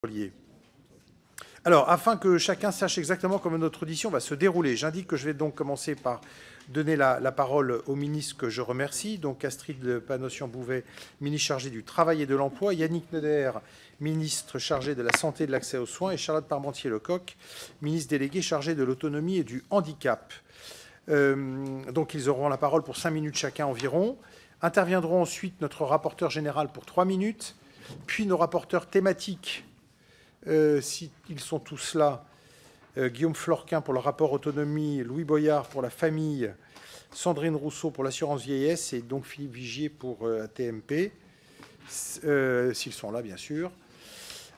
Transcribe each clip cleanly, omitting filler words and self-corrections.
lié. Alors, afin que chacun sache exactement comment notre audition va se dérouler, j'indique que je vais donc commencer par donner la parole au ministre que je remercie, donc Astrid Panosyan-Bouvet, ministre chargée du Travail et de l'Emploi, Yannick Neuder, ministre chargé de la Santé et de l'Accès aux soins, et Charlotte Parmentier-Lecocq, ministre déléguée chargée de l'autonomie et du handicap. Donc, ils auront la parole pour 5 minutes chacun environ. Interviendront ensuite notre rapporteur général pour 3 minutes, puis nos rapporteurs thématiques, s'ils sont tous là, Guillaume Florquin pour le rapport autonomie, Louis Boyard pour la famille, Sandrine Rousseau pour l'assurance vieillesse et donc Philippe Vigier pour ATMP, s'ils sont là bien sûr.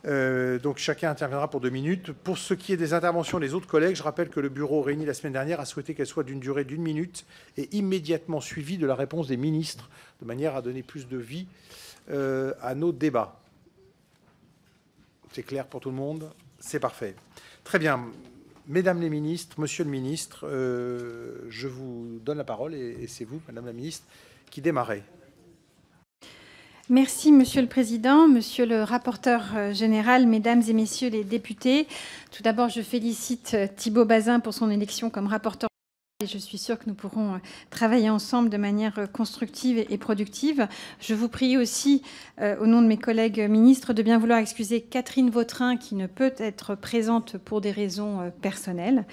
Donc chacun interviendra pour 2 minutes. Pour ce qui est des interventions des autres collègues, je rappelle que le bureau réuni la semaine dernière a souhaité qu'elle soit d'une durée d'1 minute et immédiatement suivie de la réponse des ministres, de manière à donner plus de vie à nos débats. C'est clair pour tout le monde? C'est parfait. Très bien. Mesdames les ministres, monsieur le ministre, je vous donne la parole et c'est vous, madame la ministre, qui démarrez. Merci, Monsieur le Président, Monsieur le rapporteur général, Mesdames et Messieurs les députés. Tout d'abord, je félicite Thibault Bazin pour son élection comme rapporteur. Et je suis sûre que nous pourrons travailler ensemble de manière constructive et productive. Je vous prie aussi, au nom de mes collègues ministres, de bien vouloir excuser Catherine Vautrin, qui ne peut être présente pour des raisons personnelles.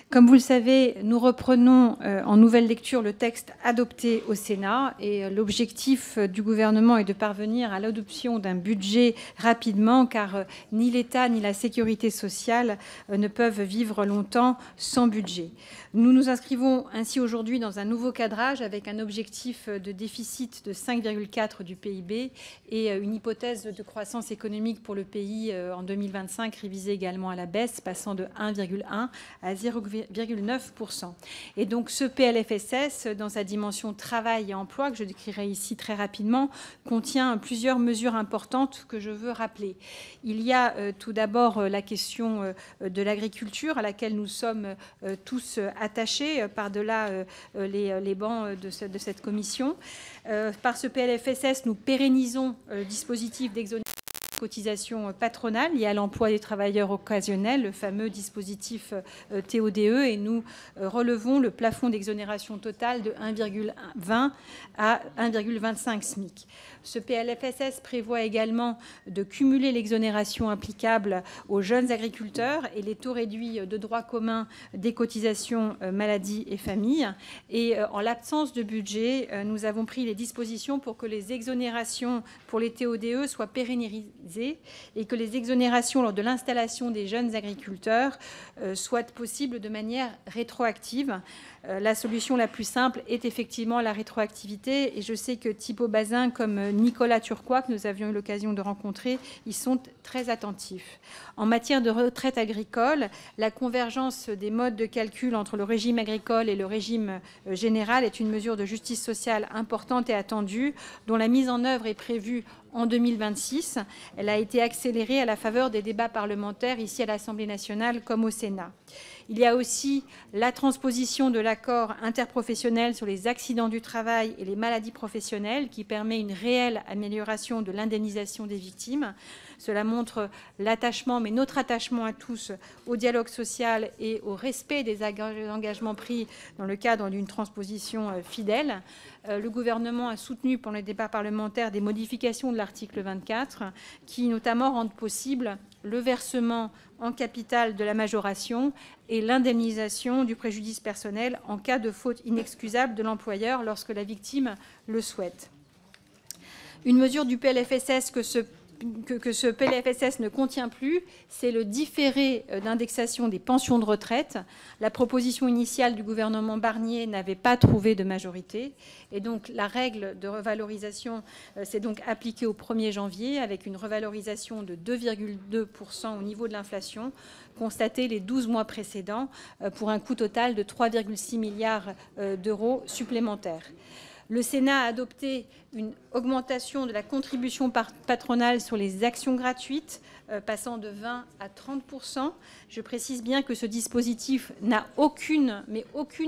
Comme vous le savez, nous reprenons en nouvelle lecture le texte adopté au Sénat et l'objectif du gouvernement est de parvenir à l'adoption d'un budget rapidement car ni l'État ni la sécurité sociale ne peuvent vivre longtemps sans budget. Nous nous inscrivons ainsi aujourd'hui dans un nouveau cadrage avec un objectif de déficit de 5,4 du PIB et une hypothèse de croissance économique pour le pays en 2025 révisée également à la baisse, passant de 1,1 à 0,9%. Et donc ce PLFSS, dans sa dimension travail et emploi, que je décrirai ici très rapidement, contient plusieurs mesures importantes que je veux rappeler. Il y a tout d'abord la question de l'agriculture à laquelle nous sommes tous attachés par-delà les bancs de cette commission. Par ce PLFSS, nous pérennisons le dispositif d'exonération cotisation patronale liée à l'emploi des travailleurs occasionnels, le fameux dispositif TODE, et nous relevons le plafond d'exonération totale de 1,20 à 1,25 SMIC. Ce PLFSS prévoit également de cumuler l'exonération applicable aux jeunes agriculteurs et les taux réduits de droit commun des cotisations maladie et famille. Et en l'absence de budget, nous avons pris les dispositions pour que les exonérations pour les TODE soient pérennisées et que les exonérations lors de l'installation des jeunes agriculteurs soient possibles de manière rétroactive. La solution la plus simple est effectivement la rétroactivité et je sais que Thibault Bazin comme Nicolas Turquois, que nous avions eu l'occasion de rencontrer, y sont très attentifs. En matière de retraite agricole, la convergence des modes de calcul entre le régime agricole et le régime général est une mesure de justice sociale importante et attendue, dont la mise en œuvre est prévue en 2026. Elle a été accélérée à la faveur des débats parlementaires ici à l'Assemblée nationale comme au Sénat. Il y a aussi la transposition de l'accord interprofessionnel sur les accidents du travail et les maladies professionnelles qui permet une réelle amélioration de l'indemnisation des victimes. Cela montre l'attachement, mais notre attachement à tous, au dialogue social et au respect des engagements pris dans le cadre d'une transposition fidèle. Le gouvernement a soutenu pendant les débats parlementaires des modifications de l'article 24 qui notamment rendent possible le versement en capital de la majoration et l'indemnisation du préjudice personnel en cas de faute inexcusable de l'employeur lorsque la victime le souhaite. Une mesure du PLFSS que ce PLFSS ne contient plus, c'est le différé d'indexation des pensions de retraite. La proposition initiale du gouvernement Barnier n'avait pas trouvé de majorité. Et donc, la règle de revalorisation s'est donc appliquée au 1er janvier avec une revalorisation de 2,2% au niveau de l'inflation constatée les 12 mois précédents pour un coût total de 3,6 milliards d'euros supplémentaires. Le Sénat a adopté une augmentation de la contribution patronale sur les actions gratuites, passant de 20 à 30%. Je précise bien que ce dispositif n'a aucune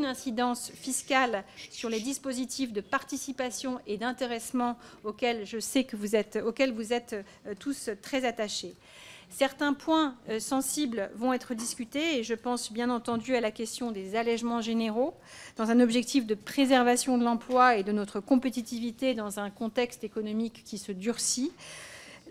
incidence fiscale sur les dispositifs de participation et d'intéressement auxquels je sais que vous êtes tous très attachés. Certains points sensibles vont être discutés et je pense bien entendu à la question des allègements généraux dans un objectif de préservation de l'emploi et de notre compétitivité dans un contexte économique qui se durcit.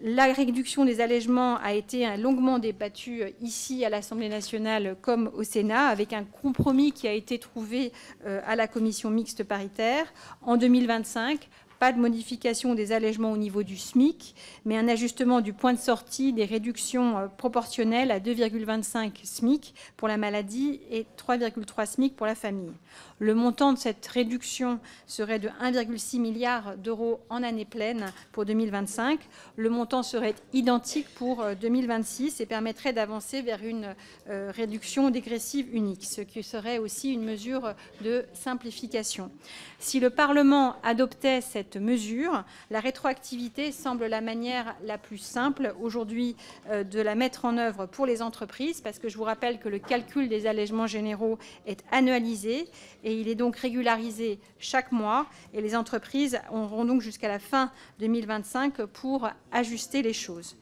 La réduction des allègements a été longuement débattue ici à l'Assemblée nationale comme au Sénat, avec un compromis qui a été trouvé à la commission mixte paritaire. En 2025, pas de modification des allègements au niveau du SMIC, mais un ajustement du point de sortie des réductions proportionnelles à 2,25 SMIC pour la maladie et 3,3 SMIC pour la famille. Le montant de cette réduction serait de 1,6 milliard d'euros en année pleine pour 2025. Le montant serait identique pour 2026 et permettrait d'avancer vers une réduction dégressive unique, ce qui serait aussi une mesure de simplification. Si le Parlement adoptait cette mesure, la rétroactivité semble la manière la plus simple aujourd'hui de la mettre en œuvre pour les entreprises, parce que je vous rappelle que le calcul des allègements généraux est annualisé et il est donc régularisé chaque mois et les entreprises auront donc jusqu'à la fin 2025 pour ajuster les choses.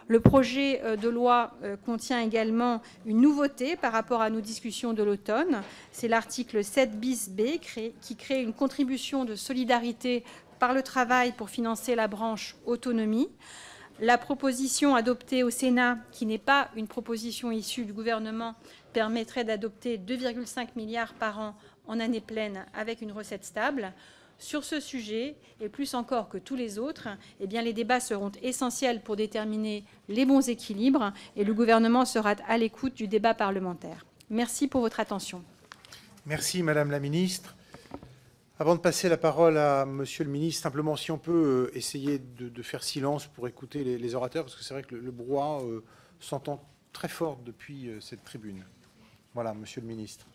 Le projet de loi contient également une nouveauté par rapport à nos discussions de l'automne. C'est l'article 7 bis B qui crée une contribution de solidarité par le travail pour financer la branche autonomie. La proposition adoptée au Sénat, qui n'est pas une proposition issue du gouvernement, permettrait d'adopter 2,5 milliards par an en année pleine avec une recette stable. Sur ce sujet, et plus encore que tous les autres, eh bien, les débats seront essentiels pour déterminer les bons équilibres et le gouvernement sera à l'écoute du débat parlementaire. Merci pour votre attention. Merci, Madame la Ministre. Avant de passer la parole à Monsieur le Ministre, simplement si on peut essayer de faire silence pour écouter les orateurs, parce que c'est vrai que le brouhaha s'entend très fort depuis cette tribune. Voilà, Monsieur le Ministre.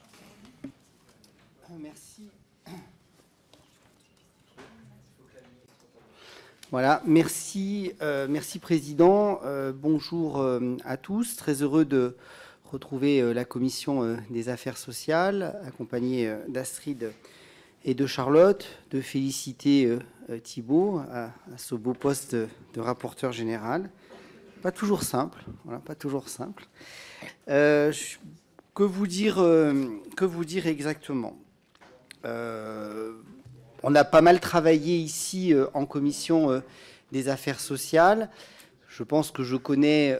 Merci. Voilà, merci, merci Président. Bonjour à tous. Très heureux de retrouver la Commission des Affaires sociales, accompagnée d'Astrid et de Charlotte, de féliciter Thibault à ce beau poste de rapporteur général. Pas toujours simple, voilà, pas toujours simple. Que vous dire exactement? On a pas mal travaillé ici en commission des affaires sociales. Je pense que je connais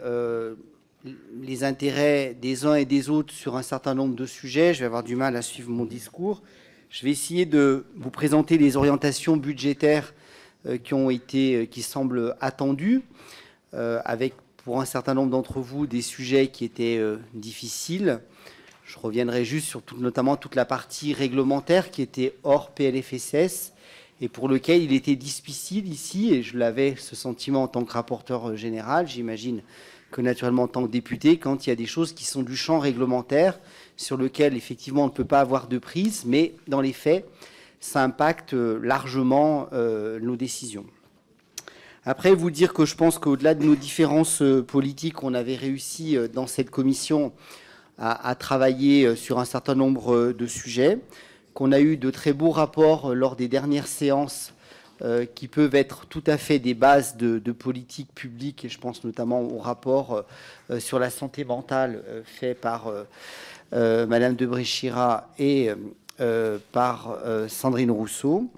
les intérêts des uns et des autres sur un certain nombre de sujets. Je vais avoir du mal à suivre mon discours. Je vais essayer de vous présenter les orientations budgétaires qui semblent attendues, avec pour un certain nombre d'entre vous des sujets qui étaient difficiles. Je reviendrai juste sur notamment toute la partie réglementaire qui était hors PLFSS et pour lequel il était difficile ici, et je l'avais ce sentiment en tant que rapporteur général, j'imagine que naturellement en tant que député, quand il y a des choses qui sont du champ réglementaire, sur lequel effectivement on ne peut pas avoir de prise, mais dans les faits, ça impacte largement nos décisions. Après, vous dire que je pense qu'au-delà de nos différences politiques, on avait réussi dans cette commission à travailler sur un certain nombre de sujets, qu'on a eu de très beaux rapports lors des dernières séances qui peuvent être tout à fait des bases de politique publique, et je pense notamment au rapport sur la santé mentale fait par Madame de Bréchira et par Sandrine Rousseau.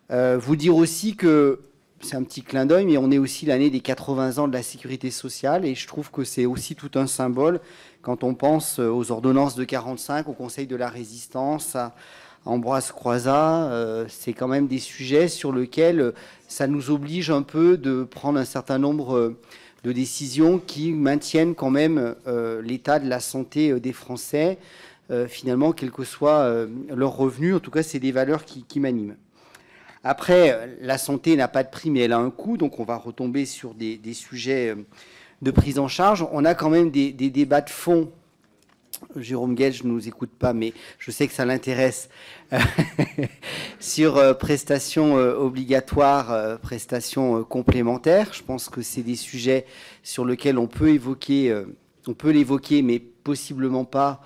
Vous dire aussi que c'est un petit clin d'œil, mais on est aussi l'année des 80 ans de la sécurité sociale, et je trouve que c'est aussi tout un symbole quand on pense aux ordonnances de 45, au Conseil de la Résistance, à Ambroise Croizat. C'est quand même des sujets sur lesquels ça nous oblige un peu de prendre un certain nombre de décisions qui maintiennent quand même l'état de la santé des Français, finalement, quel que soit leur revenu. En tout cas, c'est des valeurs qui m'animent. Après, la santé n'a pas de prix, mais elle a un coût, donc on va retomber sur des sujets de prise en charge. On a quand même des débats de fond. Jérôme Guelj ne nous écoute pas, mais je sais que ça l'intéresse, sur prestations obligatoires, prestations complémentaires. Je pense que c'est des sujets sur lesquels on peut l'évoquer, mais possiblement pas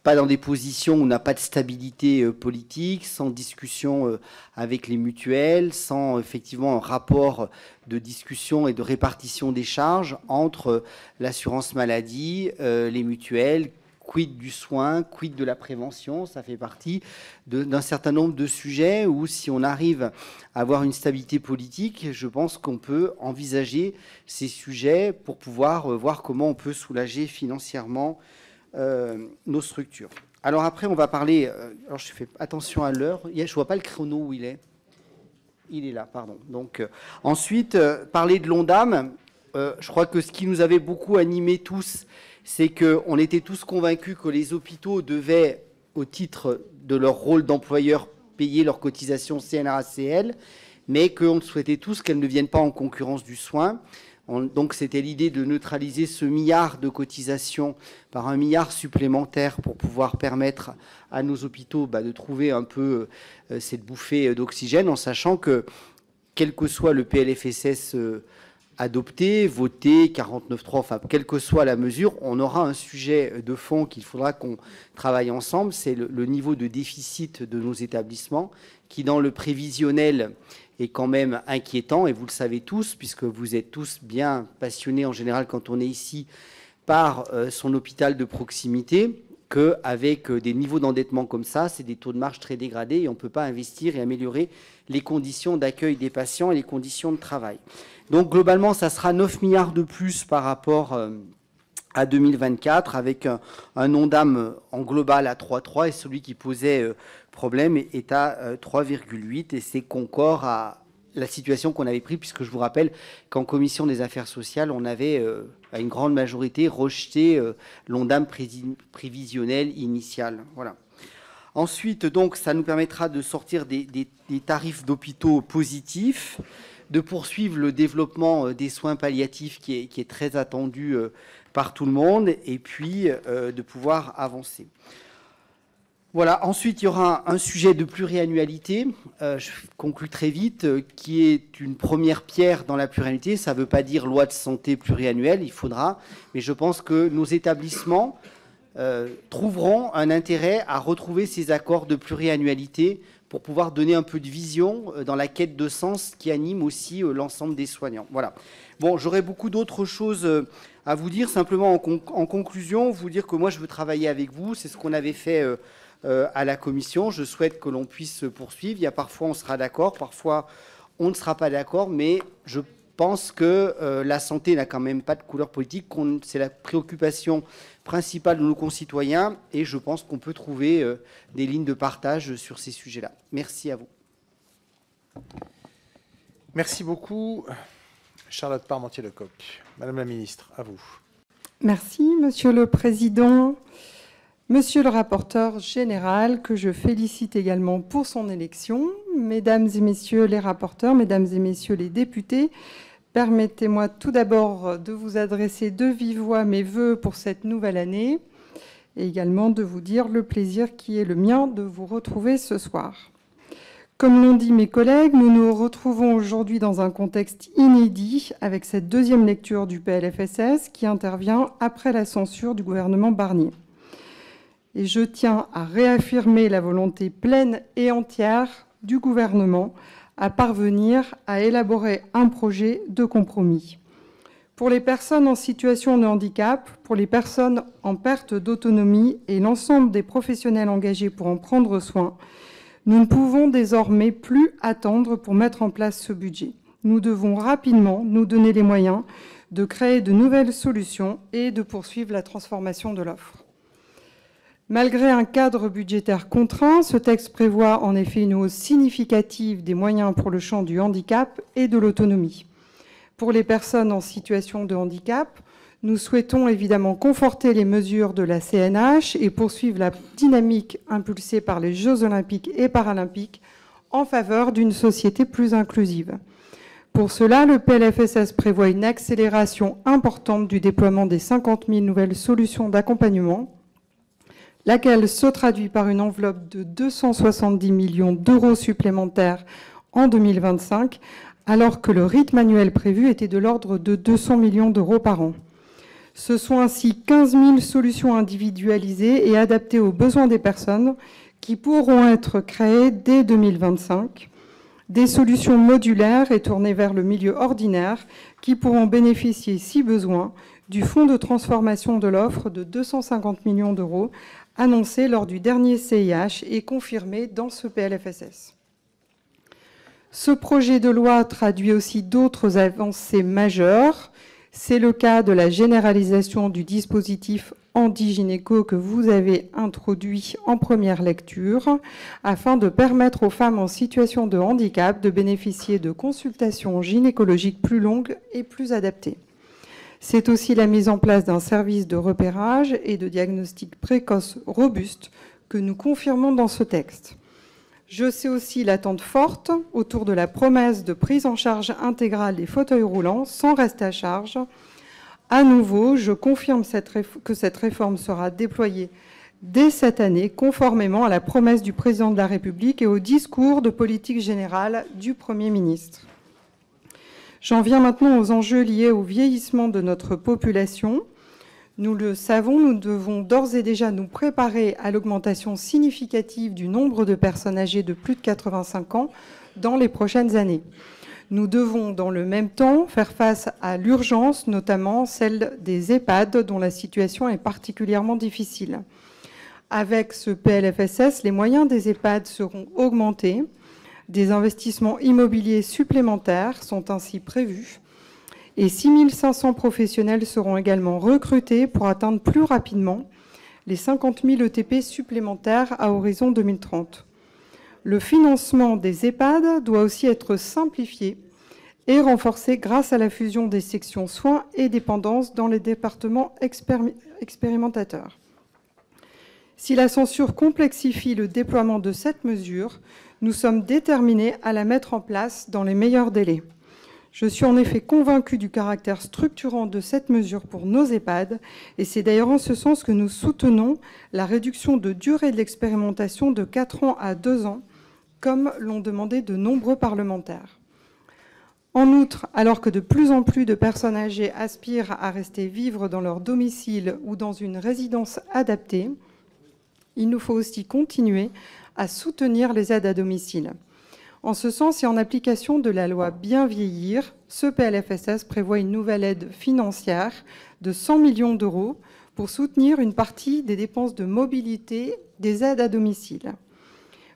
pas dans des positions où on n'a pas de stabilité politique, sans discussion avec les mutuelles, sans effectivement un rapport de discussion et de répartition des charges entre l'assurance maladie, les mutuelles, quid du soin, quid de la prévention. Ça fait partie d'un certain nombre de sujets où, si on arrive à avoir une stabilité politique, je pense qu'on peut envisager ces sujets pour pouvoir voir comment on peut soulager financièrement nos structures. Alors après, on va parler... alors je fais attention à l'heure. Je ne vois pas le chrono où il est. Il est là, pardon. Donc, ensuite, parler de l'ONDAM. Je crois que ce qui nous avait beaucoup animés tous, c'est qu'on était tous convaincus que les hôpitaux devaient, au titre de leur rôle d'employeur, payer leurs cotisations CNRACL, mais qu'on souhaitait tous qu'elles ne viennent pas en concurrence du soin. Donc c'était l'idée de neutraliser ce milliard de cotisations par 1 milliard supplémentaire pour pouvoir permettre à nos hôpitaux de trouver un peu cette bouffée d'oxygène, en sachant que, quel que soit le PLFSS adopté, voté, 49.3, enfin, quelle que soit la mesure, on aura un sujet de fond qu'il faudra qu'on travaille ensemble, c'est le niveau de déficit de nos établissements, qui, dans le prévisionnel, est quand même inquiétant, et vous le savez tous, puisque vous êtes tous bien passionnés, en général, quand on est ici, par son hôpital de proximité, qu'avec des niveaux d'endettement comme ça, c'est des taux de marge très dégradés, et on ne peut pas investir et améliorer les conditions d'accueil des patients et les conditions de travail. Donc globalement, ça sera 9 milliards de plus par rapport à 2024, avec un ONDAM en global à 3,3, et celui qui posait problème est à 3,8, et c'est concorde à la situation qu'on avait prise, puisque je vous rappelle qu'en commission des affaires sociales, on avait à une grande majorité rejeté l'ONDAM prévisionnel initial. Voilà. Ensuite, donc, ça nous permettra de sortir des tarifs d'hôpitaux positifs, de poursuivre le développement des soins palliatifs qui est très attendu par tout le monde, et puis de pouvoir avancer. Voilà. Ensuite, il y aura un sujet de pluriannualité, je conclue très vite, qui est une première pierre dans la pluriannualité. Ça ne veut pas dire loi de santé pluriannuelle, il faudra, mais je pense que nos établissements trouveront un intérêt à retrouver ces accords de pluriannualité pour pouvoir donner un peu de vision dans la quête de sens qui anime aussi l'ensemble des soignants. Voilà. Bon, j'aurais beaucoup d'autres choses à vous dire. Simplement, en conclusion, vous dire que moi, je veux travailler avec vous. C'est ce qu'on avait fait à la commission. Je souhaite que l'on puisse poursuivre. Il y a parfois, on sera d'accord, parfois, on ne sera pas d'accord, mais je pense que la santé n'a quand même pas de couleur politique. C'est la préoccupation principale de nos concitoyens, et je pense qu'on peut trouver des lignes de partage sur ces sujets-là. Merci à vous. Merci beaucoup, Charlotte Parmentier-Lecocq. Madame la ministre, à vous. Merci, Monsieur le Président. Monsieur le rapporteur général, que je félicite également pour son élection, Mesdames et Messieurs les rapporteurs, Mesdames et Messieurs les députés, permettez-moi tout d'abord de vous adresser de vive voix mes vœux pour cette nouvelle année, et également de vous dire le plaisir qui est le mien de vous retrouver ce soir. Comme l'ont dit mes collègues, nous nous retrouvons aujourd'hui dans un contexte inédit avec cette deuxième lecture du PLFSS qui intervient après la censure du gouvernement Barnier. Et je tiens à réaffirmer la volonté pleine et entière du gouvernement à parvenir à élaborer un projet de compromis. Pour les personnes en situation de handicap, pour les personnes en perte d'autonomie et l'ensemble des professionnels engagés pour en prendre soin, nous ne pouvons désormais plus attendre pour mettre en place ce budget. Nous devons rapidement nous donner les moyens de créer de nouvelles solutions et de poursuivre la transformation de l'offre. Malgré un cadre budgétaire contraint, ce texte prévoit en effet une hausse significative des moyens pour le champ du handicap et de l'autonomie. Pour les personnes en situation de handicap, nous souhaitons évidemment conforter les mesures de la CNH et poursuivre la dynamique impulsée par les Jeux olympiques et paralympiques en faveur d'une société plus inclusive. Pour cela, le PLFSS prévoit une accélération importante du déploiement des 50 000 nouvelles solutions d'accompagnement, laquelle se traduit par une enveloppe de 270 millions d'euros supplémentaires en 2025, alors que le rythme annuel prévu était de l'ordre de 200 millions d'euros par an. Ce sont ainsi 15 000 solutions individualisées et adaptées aux besoins des personnes qui pourront être créées dès 2025. Des solutions modulaires et tournées vers le milieu ordinaire qui pourront bénéficier, si besoin, du fonds de transformation de l'offre de 250 millions d'euros annoncé lors du dernier CIH et confirmé dans ce PLFSS. Ce projet de loi traduit aussi d'autres avancées majeures. C'est le cas de la généralisation du dispositif Handigynéco que vous avez introduit en première lecture afin de permettre aux femmes en situation de handicap de bénéficier de consultations gynécologiques plus longues et plus adaptées. C'est aussi la mise en place d'un service de repérage et de diagnostic précoce robuste que nous confirmons dans ce texte. Je sais aussi l'attente forte autour de la promesse de prise en charge intégrale des fauteuils roulants sans reste à charge. À nouveau, je confirme que cette réforme sera déployée dès cette année, conformément à la promesse du Président de la République et au discours de politique générale du Premier ministre. J'en viens maintenant aux enjeux liés au vieillissement de notre population. Nous le savons, nous devons d'ores et déjà nous préparer à l'augmentation significative du nombre de personnes âgées de plus de 85 ans dans les prochaines années. Nous devons, dans le même temps, faire face à l'urgence, notamment celle des EHPAD, dont la situation est particulièrement difficile. Avec ce PLFSS, les moyens des EHPAD seront augmentés. Des investissements immobiliers supplémentaires sont ainsi prévus. Et 6 500 professionnels seront également recrutés pour atteindre plus rapidement les 50 000 ETP supplémentaires à horizon 2030. Le financement des EHPAD doit aussi être simplifié et renforcé grâce à la fusion des sections soins et dépendance dans les départements expérimentateurs. Si la censure complexifie le déploiement de cette mesure, nous sommes déterminés à la mettre en place dans les meilleurs délais. Je suis en effet convaincue du caractère structurant de cette mesure pour nos EHPAD et c'est d'ailleurs en ce sens que nous soutenons la réduction de durée de l'expérimentation de 4 ans à 2 ans, comme l'ont demandé de nombreux parlementaires. En outre, alors que de plus en plus de personnes âgées aspirent à rester vivre dans leur domicile ou dans une résidence adaptée, il nous faut aussi continuer à soutenir les aides à domicile. En ce sens et en application de la loi Bien vieillir, ce PLFSS prévoit une nouvelle aide financière de 100 millions d'euros pour soutenir une partie des dépenses de mobilité des aides à domicile.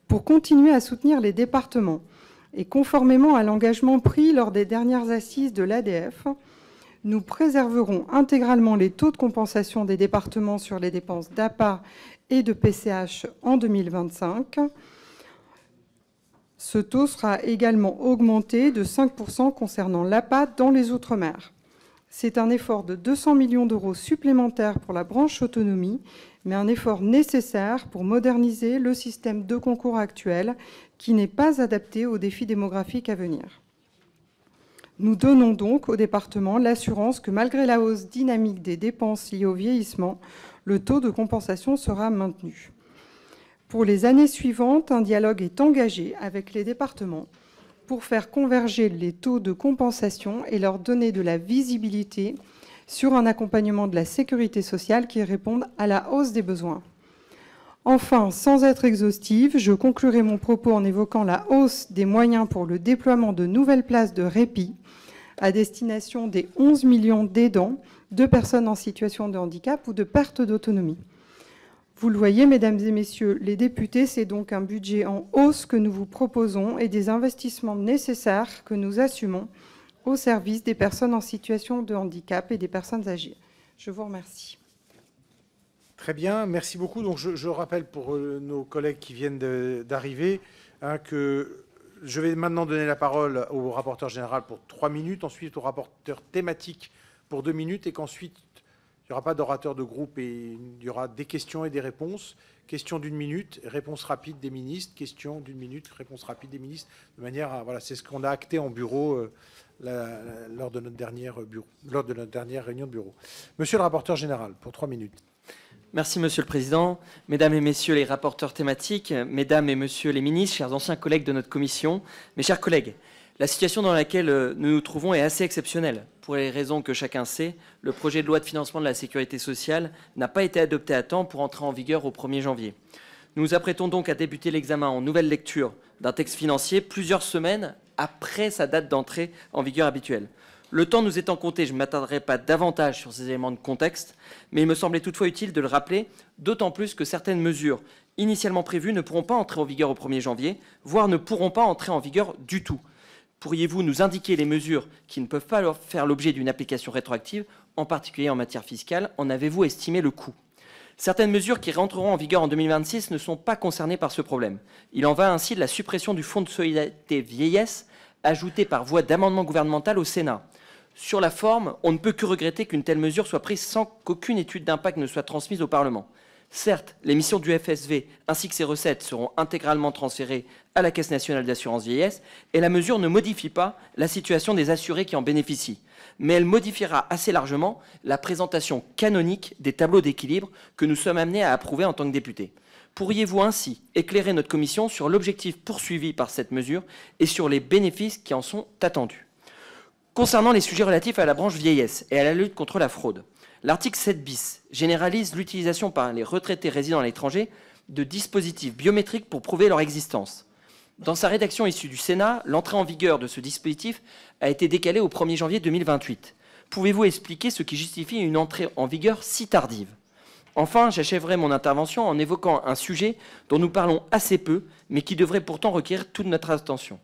Pour continuer à soutenir les départements et conformément à l'engagement pris lors des dernières assises de l'ADF, nous préserverons intégralement les taux de compensation des départements sur les dépenses d'APA et de PCH en 2025. Ce taux sera également augmenté de 5% concernant l'APA dans les Outre-mer. C'est un effort de 200 millions d'euros supplémentaires pour la branche autonomie, mais un effort nécessaire pour moderniser le système de concours actuel qui n'est pas adapté aux défis démographiques à venir. Nous donnons donc au département l'assurance que malgré la hausse dynamique des dépenses liées au vieillissement, le taux de compensation sera maintenu. Pour les années suivantes, un dialogue est engagé avec les départements pour faire converger les taux de compensation et leur donner de la visibilité sur un accompagnement de la sécurité sociale qui réponde à la hausse des besoins. Enfin, sans être exhaustive, je conclurai mon propos en évoquant la hausse des moyens pour le déploiement de nouvelles places de répit à destination des 11 millions d'aidants, de personnes en situation de handicap ou de perte d'autonomie. Vous le voyez, mesdames et messieurs les députés, c'est donc un budget en hausse que nous vous proposons et des investissements nécessaires que nous assumons au service des personnes en situation de handicap et des personnes âgées. Je vous remercie. Très bien, merci beaucoup. Donc je rappelle pour nos collègues qui viennent d'arriver que je vais maintenant donner la parole au rapporteur général pour 3 minutes, ensuite au rapporteur thématique pour 2 minutes et qu'ensuite il n'y aura pas d'orateur de groupe et il y aura des questions et des réponses. Questions d'1 minute, réponse rapide des ministres. Questions d'1 minute, réponse rapide des ministres. De manière à, voilà, c'est ce qu'on a acté en bureau lors de notre dernière réunion de bureau. Monsieur le rapporteur général, pour 3 minutes. Merci, Monsieur le Président. Mesdames et Messieurs les rapporteurs thématiques, Mesdames et Messieurs les ministres, chers anciens collègues de notre commission, mes chers collègues, La situation dans laquelle nous nous trouvons est assez exceptionnelle. Pour les raisons que chacun sait, le projet de loi de financement de la sécurité sociale n'a pas été adopté à temps pour entrer en vigueur au 1er janvier. Nous nous apprêtons donc à débuter l'examen en nouvelle lecture d'un texte financier plusieurs semaines après sa date d'entrée en vigueur habituelle. Le temps nous étant compté, je ne m'attarderai pas davantage sur ces éléments de contexte, mais il me semblait toutefois utile de le rappeler, d'autant plus que certaines mesures initialement prévues ne pourront pas entrer en vigueur au 1er janvier, voire ne pourront pas entrer en vigueur du tout. Pourriez-vous nous indiquer les mesures qui ne peuvent pas faire l'objet d'une application rétroactive, en particulier en matière fiscale? En avez-vous estimé le coût? Certaines mesures qui rentreront en vigueur en 2026 ne sont pas concernées par ce problème. Il en va ainsi de la suppression du Fonds de solidarité vieillesse, ajouté par voie d'amendement gouvernemental au Sénat. Sur la forme, on ne peut que regretter qu'une telle mesure soit prise sans qu'aucune étude d'impact ne soit transmise au Parlement. Certes, les missions du FSV ainsi que ses recettes seront intégralement transférées à la Caisse nationale d'assurance vieillesse et la mesure ne modifie pas la situation des assurés qui en bénéficient. Mais elle modifiera assez largement la présentation canonique des tableaux d'équilibre que nous sommes amenés à approuver en tant que députés. Pourriez-vous ainsi éclairer notre commission sur l'objectif poursuivi par cette mesure et sur les bénéfices qui en sont attendus? Concernant les sujets relatifs à la branche vieillesse et à la lutte contre la fraude, l'article 7 bis généralise l'utilisation par les retraités résidant à l'étranger de dispositifs biométriques pour prouver leur existence. Dans sa rédaction issue du Sénat, l'entrée en vigueur de ce dispositif a été décalée au 1er janvier 2028. Pouvez-vous expliquer ce qui justifie une entrée en vigueur si tardive? Enfin, j'achèverai mon intervention en évoquant un sujet dont nous parlons assez peu, mais qui devrait pourtant requérir toute notre attention.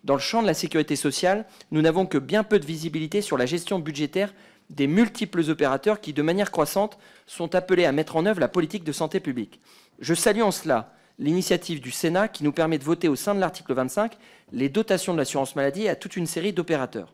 Dans le champ de la sécurité sociale, nous n'avons que bien peu de visibilité sur la gestion budgétaire des multiples opérateurs qui, de manière croissante, sont appelés à mettre en œuvre la politique de santé publique. Je salue en cela l'initiative du Sénat qui nous permet de voter au sein de l'article 25 les dotations de l'assurance maladie à toute une série d'opérateurs.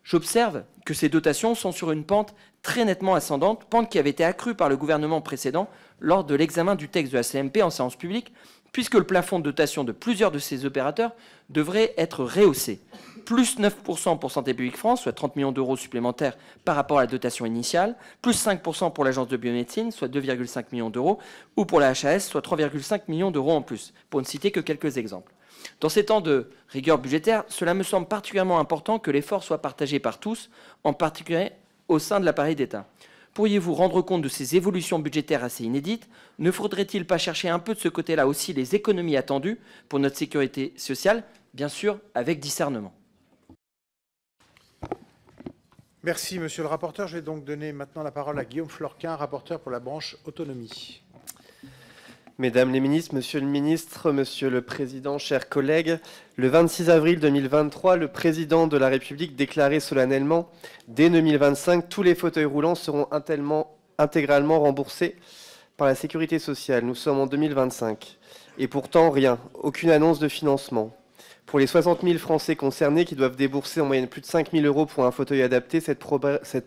J'observe que ces dotations sont sur une pente très nettement ascendante, pente qui avait été accrue par le gouvernement précédent lors de l'examen du texte de la CMP en séance publique, puisque le plafond de dotation de plusieurs de ces opérateurs devrait être rehaussé. Plus 9% pour Santé publique France, soit 30 millions d'euros supplémentaires par rapport à la dotation initiale, plus 5% pour l'Agence de biomédecine, soit 2,5 millions d'euros, ou pour la HAS, soit 3,5 millions d'euros en plus, pour ne citer que quelques exemples. Dans ces temps de rigueur budgétaire, cela me semble particulièrement important que l'effort soit partagé par tous, en particulier au sein de l'appareil d'État. Pourriez-vous rendre compte de ces évolutions budgétaires assez inédites? Ne faudrait-il pas chercher un peu de ce côté-là aussi les économies attendues pour notre sécurité sociale, bien sûr avec discernement? Merci, monsieur le rapporteur. Je vais donc donner maintenant la parole à Guillaume Florquin, rapporteur pour la branche autonomie. Mesdames les ministres, Monsieur le ministre, Monsieur le Président, chers collègues, le 26 avril 2023, le Président de la République déclarait solennellement « Dès 2025, tous les fauteuils roulants seront intégralement remboursés par la Sécurité sociale. » Nous sommes en 2025. Et pourtant, rien, aucune annonce de financement. Pour les 60 000 Français concernés qui doivent débourser en moyenne plus de 5 000 € pour un fauteuil adapté, cette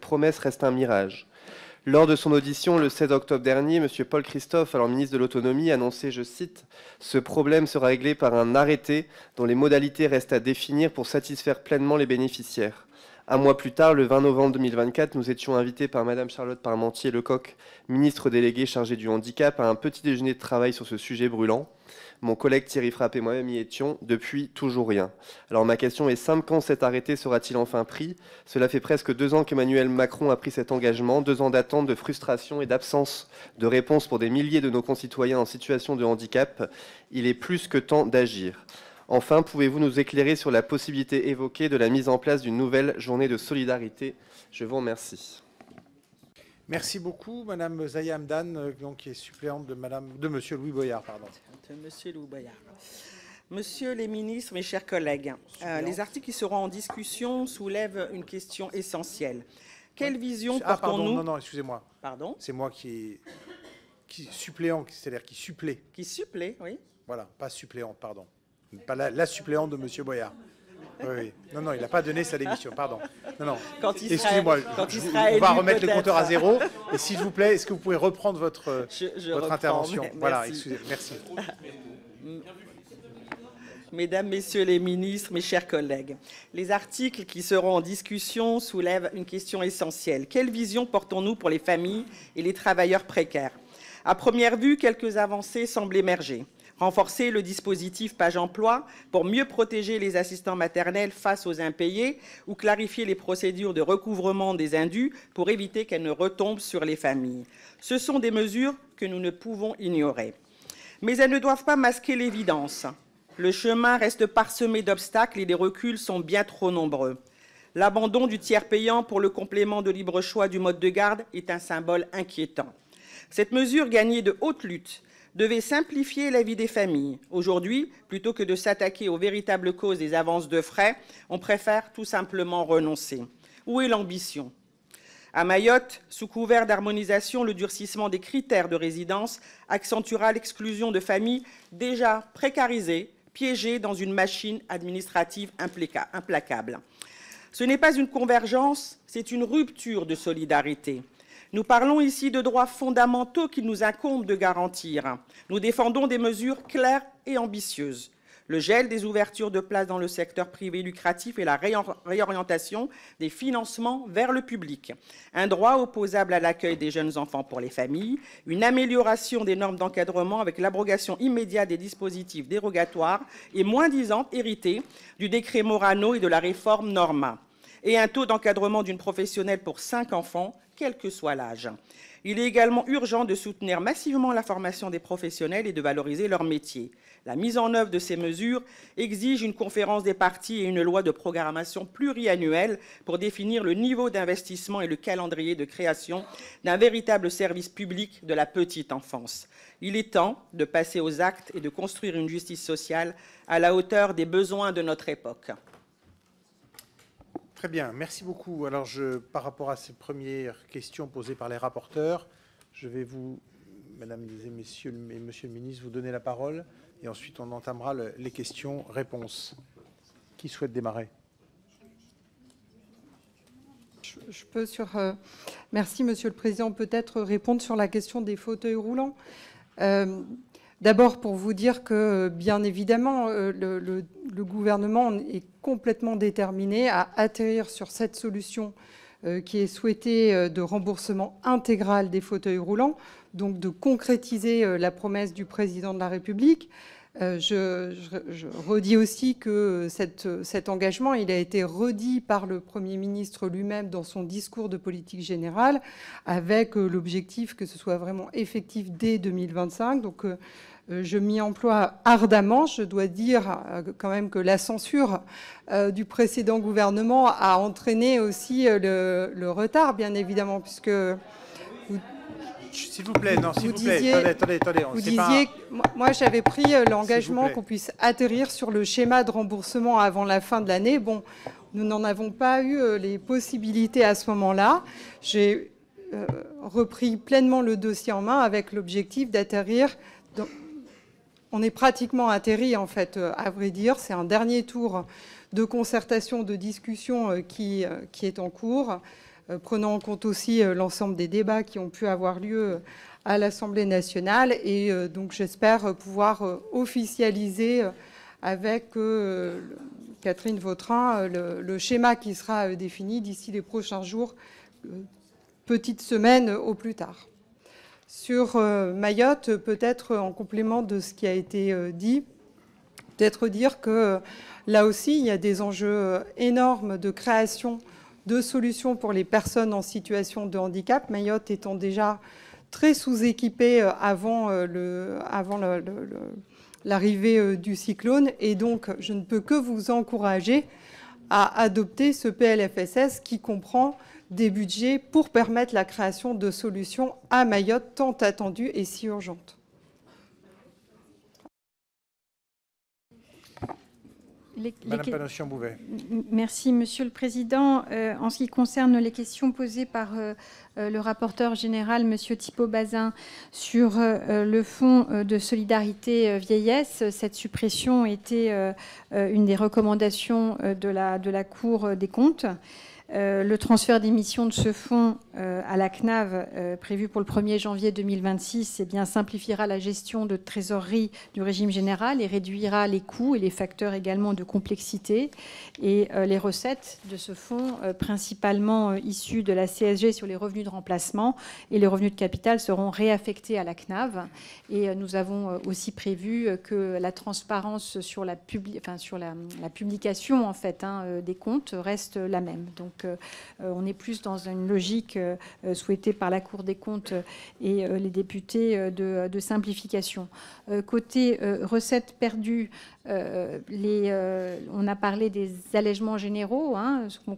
promesse reste un mirage. Lors de son audition le 16 octobre dernier, M. Paul Christophe, alors ministre de l'Autonomie, annonçait, je cite, « Ce problème sera réglé par un arrêté dont les modalités restent à définir pour satisfaire pleinement les bénéficiaires. » Un mois plus tard, le 20 novembre 2024, nous étions invités par Mme Charlotte Parmentier-Lecocq, ministre déléguée chargée du handicap, à un petit déjeuner de travail sur ce sujet brûlant. Mon collègue Thierry Frappe et moi-même y étions. Depuis, toujours rien. Alors ma question est simple, quand cet arrêté sera-t-il enfin pris? Cela fait presque 2 ans qu'Emmanuel Macron a pris cet engagement, 2 ans d'attente, de frustration et d'absence de réponse pour des milliers de nos concitoyens en situation de handicap. Il est plus que temps d'agir. Enfin, pouvez-vous nous éclairer sur la possibilité évoquée de la mise en place d'une nouvelle journée de solidarité? Je vous remercie. Merci beaucoup, Madame Zaya Hamdan, donc, qui est suppléante de Monsieur Louis Boyard. Pardon. De Monsieur Louis Boyard. Monsieur les ministres, mes chers collègues, les articles qui seront en discussion soulèvent une question essentielle. Quelle vision portons-nous... Non, excusez-moi. Pardon? C'est moi qui suppléant, c'est-à-dire qui supplée. Qui supplée, oui. Voilà, pas suppléante, pardon. Pas la suppléante de Monsieur Boyard. Oui. Non, il n'a pas donné sa démission, pardon. Non. Excusez-moi, on va remettre les compteurs à zéro. Et s'il vous plaît, est-ce que vous pouvez reprendre votre intervention? Voilà, excusez, merci. Mesdames, Messieurs les ministres, mes chers collègues, les articles qui seront en discussion soulèvent une question essentielle. Quelle vision portons-nous pour les familles et les travailleurs précaires? À première vue, quelques avancées semblent émerger. renforcer le dispositif Page Emploi pour mieux protéger les assistants maternels face aux impayés ou clarifier les procédures de recouvrement des indus pour éviter qu'elles ne retombent sur les familles. Ce sont des mesures que nous ne pouvons ignorer. Mais elles ne doivent pas masquer l'évidence. Le chemin reste parsemé d'obstacles et les reculs sont bien trop nombreux. L'abandon du tiers payant pour le complément de libre choix du mode de garde est un symbole inquiétant. Cette mesure gagnée de haute lutte devait simplifier la vie des familles. Aujourd'hui, plutôt que de s'attaquer aux véritables causes des avances de frais, on préfère tout simplement renoncer. Où est l'ambition ? À Mayotte, sous couvert d'harmonisation, le durcissement des critères de résidence accentuera l'exclusion de familles déjà précarisées, piégées dans une machine administrative implacable. Ce n'est pas une convergence, c'est une rupture de solidarité. Nous parlons ici de droits fondamentaux qu'il nous incombe de garantir. Nous défendons des mesures claires et ambitieuses. Le gel des ouvertures de places dans le secteur privé lucratif et la réorientation des financements vers le public. Un droit opposable à l'accueil des jeunes enfants pour les familles. Une amélioration des normes d'encadrement avec l'abrogation immédiate des dispositifs dérogatoires et moins-disants hérités du décret Morano et de la réforme Norma. Et un taux d'encadrement d'une professionnelle pour 5 enfants, quel que soit l'âge. Il est également urgent de soutenir massivement la formation des professionnels et de valoriser leur métier. La mise en œuvre de ces mesures exige une conférence des parties et une loi de programmation pluriannuelle pour définir le niveau d'investissement et le calendrier de création d'un véritable service public de la petite enfance. Il est temps de passer aux actes et de construire une justice sociale à la hauteur des besoins de notre époque. Très bien, merci beaucoup. Alors, par rapport à ces premières questions posées par les rapporteurs, je vais vous, mesdames et messieurs, monsieur le ministre, vous donner la parole et ensuite on entamera les questions-réponses. Qui souhaite démarrer ? Je peux merci, Monsieur le Président, peut-être répondre sur la question des fauteuils roulants. D'abord, pour vous dire que, bien évidemment, le gouvernement est complètement déterminé à atterrir sur cette solution qui est souhaitée de remboursement intégral des fauteuils roulants, donc de concrétiser la promesse du Président de la République. Je redis aussi que cet engagement, il a été redit par le Premier ministre lui-même dans son discours de politique générale, avec l'objectif que ce soit vraiment effectif dès 2025. Donc, je m'y emploie ardemment. Je dois dire quand même que la censure du précédent gouvernement a entraîné aussi le retard, bien évidemment, puisque s'il vous plaît, non, s'il vous plaît, attendez. Vous disiez, moi j'avais pris l'engagement qu'on puisse atterrir sur le schéma de remboursement avant la fin de l'année. Bon, nous n'en avons pas eu les possibilités à ce moment-là. J'ai repris pleinement le dossier en main avec l'objectif d'atterrir. On est pratiquement atterri, en fait, à vrai dire. C'est un dernier tour de concertation, de discussion qui est en cours, prenant en compte aussi l'ensemble des débats qui ont pu avoir lieu à l'Assemblée nationale. Et donc, j'espère pouvoir officialiser avec Catherine Vautrin le schéma qui sera défini d'ici les prochains jours, petite semaine au plus tard. Sur Mayotte, peut-être en complément de ce qui a été dit, peut-être dire que là aussi, il y a des enjeux énormes de création de solutions pour les personnes en situation de handicap. Mayotte étant déjà très sous-équipée avant l'arrivée du cyclone. Et donc, je ne peux que vous encourager à adopter ce PLFSS qui comprend des budgets pour permettre la création de solutions à Mayotte tant attendues et si urgentes. Madame Panosyan-Bouvet. Merci, Monsieur le Président. En ce qui concerne les questions posées par le rapporteur général, Monsieur Thibault Bazin, sur le fonds de solidarité vieillesse, cette suppression était une des recommandations de la Cour des comptes. Le transfert d'émissions de ce fonds à la CNAV, prévu pour le 1er janvier 2026, eh bien, simplifiera la gestion de trésorerie du régime général et réduira les coûts et les facteurs également de complexité. Et les recettes de ce fonds, principalement issues de la CSG sur les revenus de remplacement et les revenus de capital, seront réaffectés à la CNAV. Et nous avons aussi prévu que la transparence sur la publication en fait, des comptes reste la même. Donc, on est plus dans une logique souhaitée par la Cour des comptes et les députés de simplification. Côté recettes perdues, on a parlé des allègements généraux,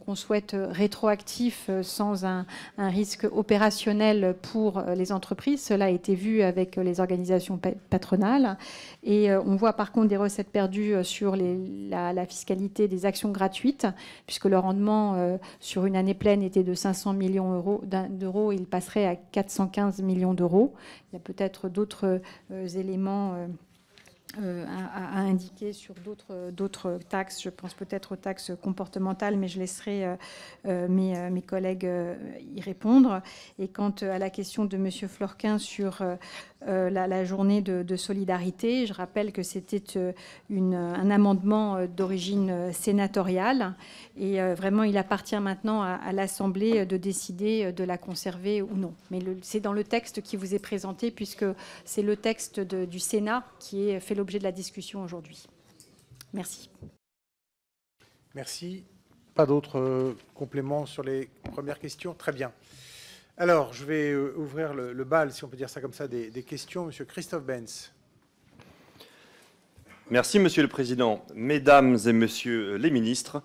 qu'on souhaite rétroactifs sans un risque opérationnel pour les entreprises. Cela a été vu avec les organisations patronales. Et on voit par contre des recettes perdues sur la fiscalité des actions gratuites, puisque le rendement sur une année pleine était de 500 millions d'euros, il passerait à 415 millions d'euros. Il y a peut-être d'autres éléments à indiquer sur d'autres taxes. Je pense peut-être aux taxes comportementales, mais je laisserai mes collègues y répondre. Et quant à la question de M. Florquin sur la journée de solidarité, je rappelle que c'était un amendement d'origine sénatoriale. Et vraiment, il appartient maintenant à l'Assemblée de décider de la conserver ou non. Mais c'est dans le texte qui vous est présenté, puisque c'est le texte du Sénat qui est fait l'objet de la discussion aujourd'hui. Merci. Merci. Pas d'autres compléments sur les premières questions? Très bien. Alors, je vais ouvrir le bal, si on peut dire ça comme ça, des questions. Monsieur Christophe Benz. Merci, Monsieur le Président. Mesdames et Messieurs les ministres,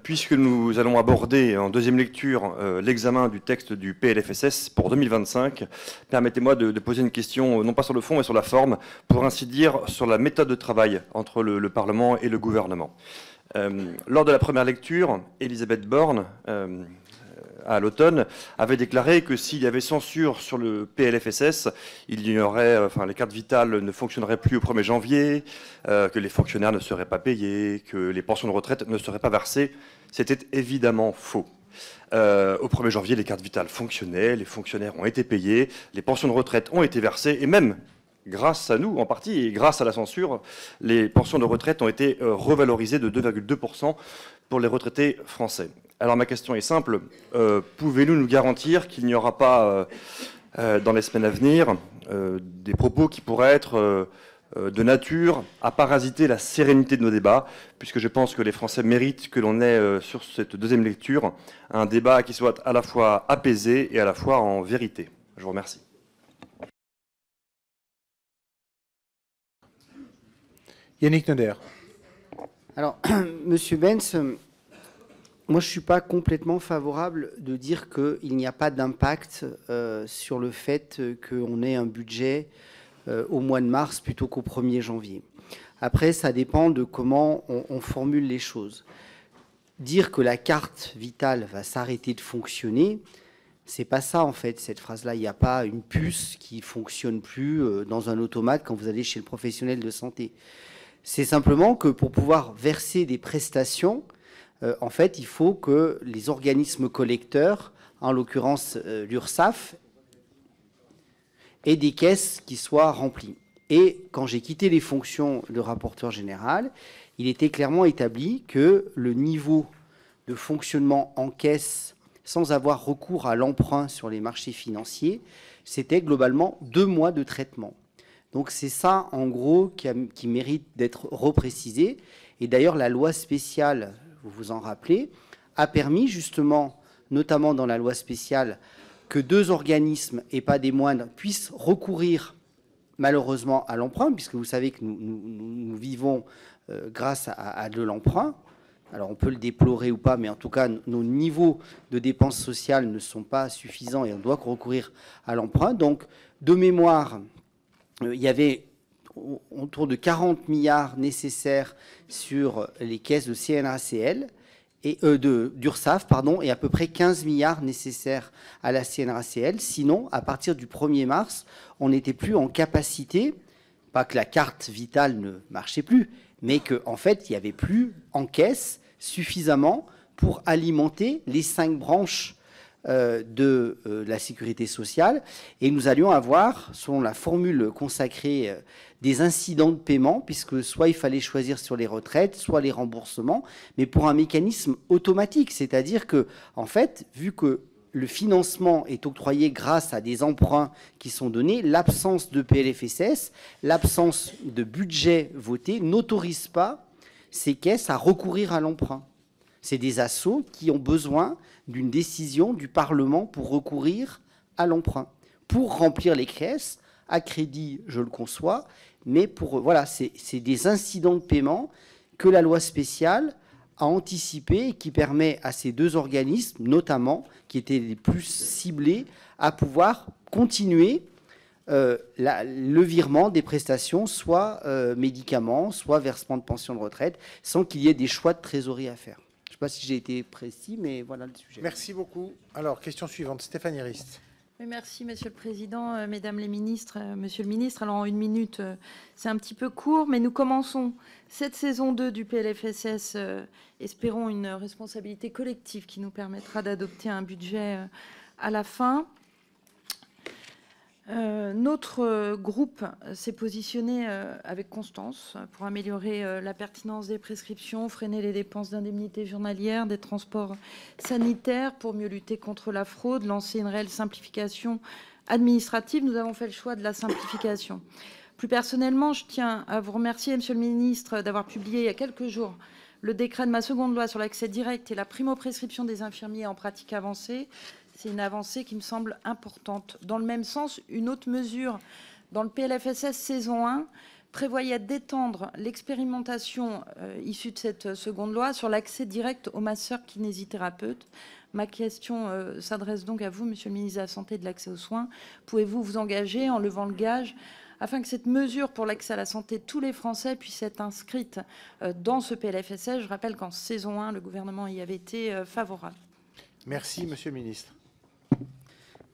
puisque nous allons aborder en deuxième lecture l'examen du texte du PLFSS pour 2025, permettez-moi de poser une question, non pas sur le fond, mais sur la forme, pour ainsi dire sur la méthode de travail entre le Parlement et le gouvernement. Lors de la première lecture, Elisabeth Borne, à l'automne, avait déclaré que s'il y avait censure sur le PLFSS, il y aurait, les cartes vitales ne fonctionneraient plus au 1er janvier, que les fonctionnaires ne seraient pas payés, que les pensions de retraite ne seraient pas versées. C'était évidemment faux. Au 1er janvier, les cartes vitales fonctionnaient, les fonctionnaires ont été payés, les pensions de retraite ont été versées, et même, grâce à nous en partie, et grâce à la censure, les pensions de retraite ont été revalorisées de 2,2% pour les retraités français. Alors ma question est simple, pouvez-vous nous garantir qu'il n'y aura pas, dans les semaines à venir, des propos qui pourraient être de nature à parasiter la sérénité de nos débats, puisque je pense que les Français méritent que l'on ait, sur cette deuxième lecture, un débat qui soit à la fois apaisé et à la fois en vérité. Je vous remercie. Yannick Neuder. Alors, Monsieur Benz, moi, je ne suis pas complètement favorable de dire qu'il n'y a pas d'impact sur le fait qu'on ait un budget au mois de mars plutôt qu'au 1er janvier. Après, ça dépend de comment on formule les choses. Dire que la carte vitale va s'arrêter de fonctionner, c'est pas ça, en fait, cette phrase-là. Il n'y a pas une puce qui ne fonctionne plus dans un automate quand vous allez chez le professionnel de santé. C'est simplement que pour pouvoir verser des prestations, en fait, il faut que les organismes collecteurs, en l'occurrence l'URSSAF, aient des caisses qui soient remplies. Et quand j'ai quitté les fonctions de rapporteur général, il était clairement établi que le niveau de fonctionnement en caisse, sans avoir recours à l'emprunt sur les marchés financiers, c'était globalement 2 mois de traitement. Donc c'est ça, en gros, qui mérite d'être reprécisé. Et d'ailleurs, la loi spéciale, vous vous en rappelez, a permis justement, notamment dans la loi spéciale, que 2 organismes, et pas des moindres, puissent recourir malheureusement à l'emprunt, puisque vous savez que nous vivons grâce à de l'emprunt. Alors on peut le déplorer ou pas, mais en tout cas, nos niveaux de dépenses sociales ne sont pas suffisants et on doit recourir à l'emprunt. Donc, de mémoire, il y avait autour de 40 milliards nécessaires sur les caisses de CNRACL et d'URSSAF, et à peu près 15 milliards nécessaires à la CNRACL. Sinon, à partir du 1er mars, on n'était plus en capacité, pas que la carte vitale ne marchait plus, mais qu'en fait, il n'y avait plus en caisse suffisamment pour alimenter les 5 branches de la sécurité sociale. Et nous allions avoir, selon la formule consacrée, des incidents de paiement, puisque soit il fallait choisir sur les retraites, soit les remboursements, mais pour un mécanisme automatique. C'est-à-dire que, en fait, vu que le financement est octroyé grâce à des emprunts qui sont donnés, l'absence de PLFSS, l'absence de budget voté n'autorise pas ces caisses à recourir à l'emprunt. C'est des assos qui ont besoin d'une décision du Parlement pour recourir à l'emprunt, pour remplir les caisses, à crédit, je le conçois, mais pour, voilà, c'est des incidents de paiement que la loi spéciale a anticipé et qui permet à ces 2 organismes, notamment, qui étaient les plus ciblés, à pouvoir continuer le virement des prestations, soit médicaments, soit versement de pension de retraite, sans qu'il y ait des choix de trésorerie à faire. Je ne sais pas si j'ai été précis, mais voilà le sujet. Merci beaucoup. Alors, question suivante, Stéphanie Rist. Merci, Monsieur le Président, Mesdames les ministres, Monsieur le Ministre. Alors, en 1 minute, c'est un petit peu court, mais nous commençons cette saison 2 du PLFSS. Espérons une responsabilité collective qui nous permettra d'adopter un budget à la fin. Notre groupe s'est positionné avec constance pour améliorer la pertinence des prescriptions, freiner les dépenses d'indemnités journalières, des transports sanitaires pour mieux lutter contre la fraude, lancer une réelle simplification administrative. Nous avons fait le choix de la simplification. Plus personnellement, je tiens à vous remercier, Monsieur le Ministre, d'avoir publié il y a quelques jours le décret de ma seconde loi sur l'accès direct et la primo-prescription des infirmiers en pratique avancée. C'est une avancée qui me semble importante. Dans le même sens, une autre mesure dans le PLFSS saison 1 prévoyait d'étendre l'expérimentation issue de cette seconde loi sur l'accès direct aux masseurs kinésithérapeutes. Ma question s'adresse donc à vous, Monsieur le ministre de la Santé et de l'accès aux soins. Pouvez-vous vous engager en levant le gage afin que cette mesure pour l'accès à la santé de tous les Français puisse être inscrite dans ce PLFSS? Je rappelle qu'en saison 1, le gouvernement y avait été favorable. Merci, Monsieur le ministre.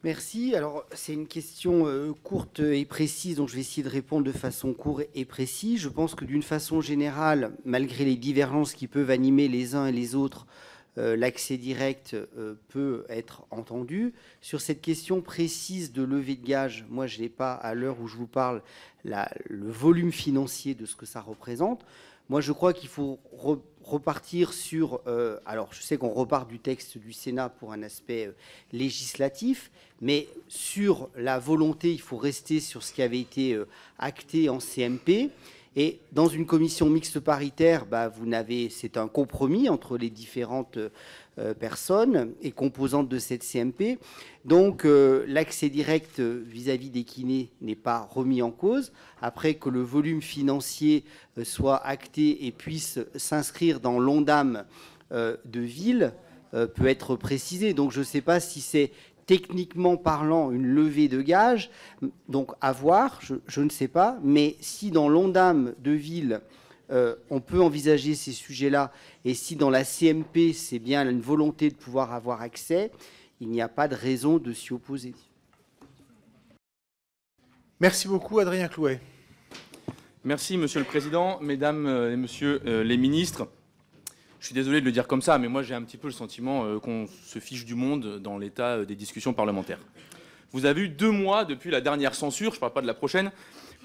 Merci. Alors, c'est une question courte et précise, donc je vais essayer de répondre de façon courte et précise. Je pense que d'une façon générale, malgré les divergences qui peuvent animer les uns et les autres, l'accès direct peut être entendu. Sur cette question précise de levée de gage, moi, je n'ai pas, à l'heure où je vous parle, le volume financier de ce que ça représente. Moi, je crois qu'il faut repartir sur... alors, je sais qu'on repart du texte du Sénat pour un aspect législatif, mais sur la volonté, il faut rester sur ce qui avait été acté en CMP. Et dans une commission mixte paritaire, c'est un compromis entre les différentes personnes et composantes de cette CMP. Donc, l'accès direct vis-à-vis des kinés n'est pas remis en cause. Après que le volume financier soit acté et puisse s'inscrire dans l'ONDAM de ville, peut être précisé. Donc, je ne sais pas si c'est techniquement parlant une levée de gage, donc à voir, je ne sais pas, mais si dans l'ONDAM de ville, on peut envisager ces sujets-là, et si dans la CMP, c'est bien une volonté de pouvoir avoir accès, il n'y a pas de raison de s'y opposer. Merci beaucoup, Adrien Clouet. Merci, Monsieur le Président, Mesdames et Messieurs les ministres. Je suis désolé de le dire comme ça, mais moi j'ai un petit peu le sentiment qu'on se fiche du monde dans l'état des discussions parlementaires. Vous avez eu 2 mois depuis la dernière censure, je ne parle pas de la prochaine,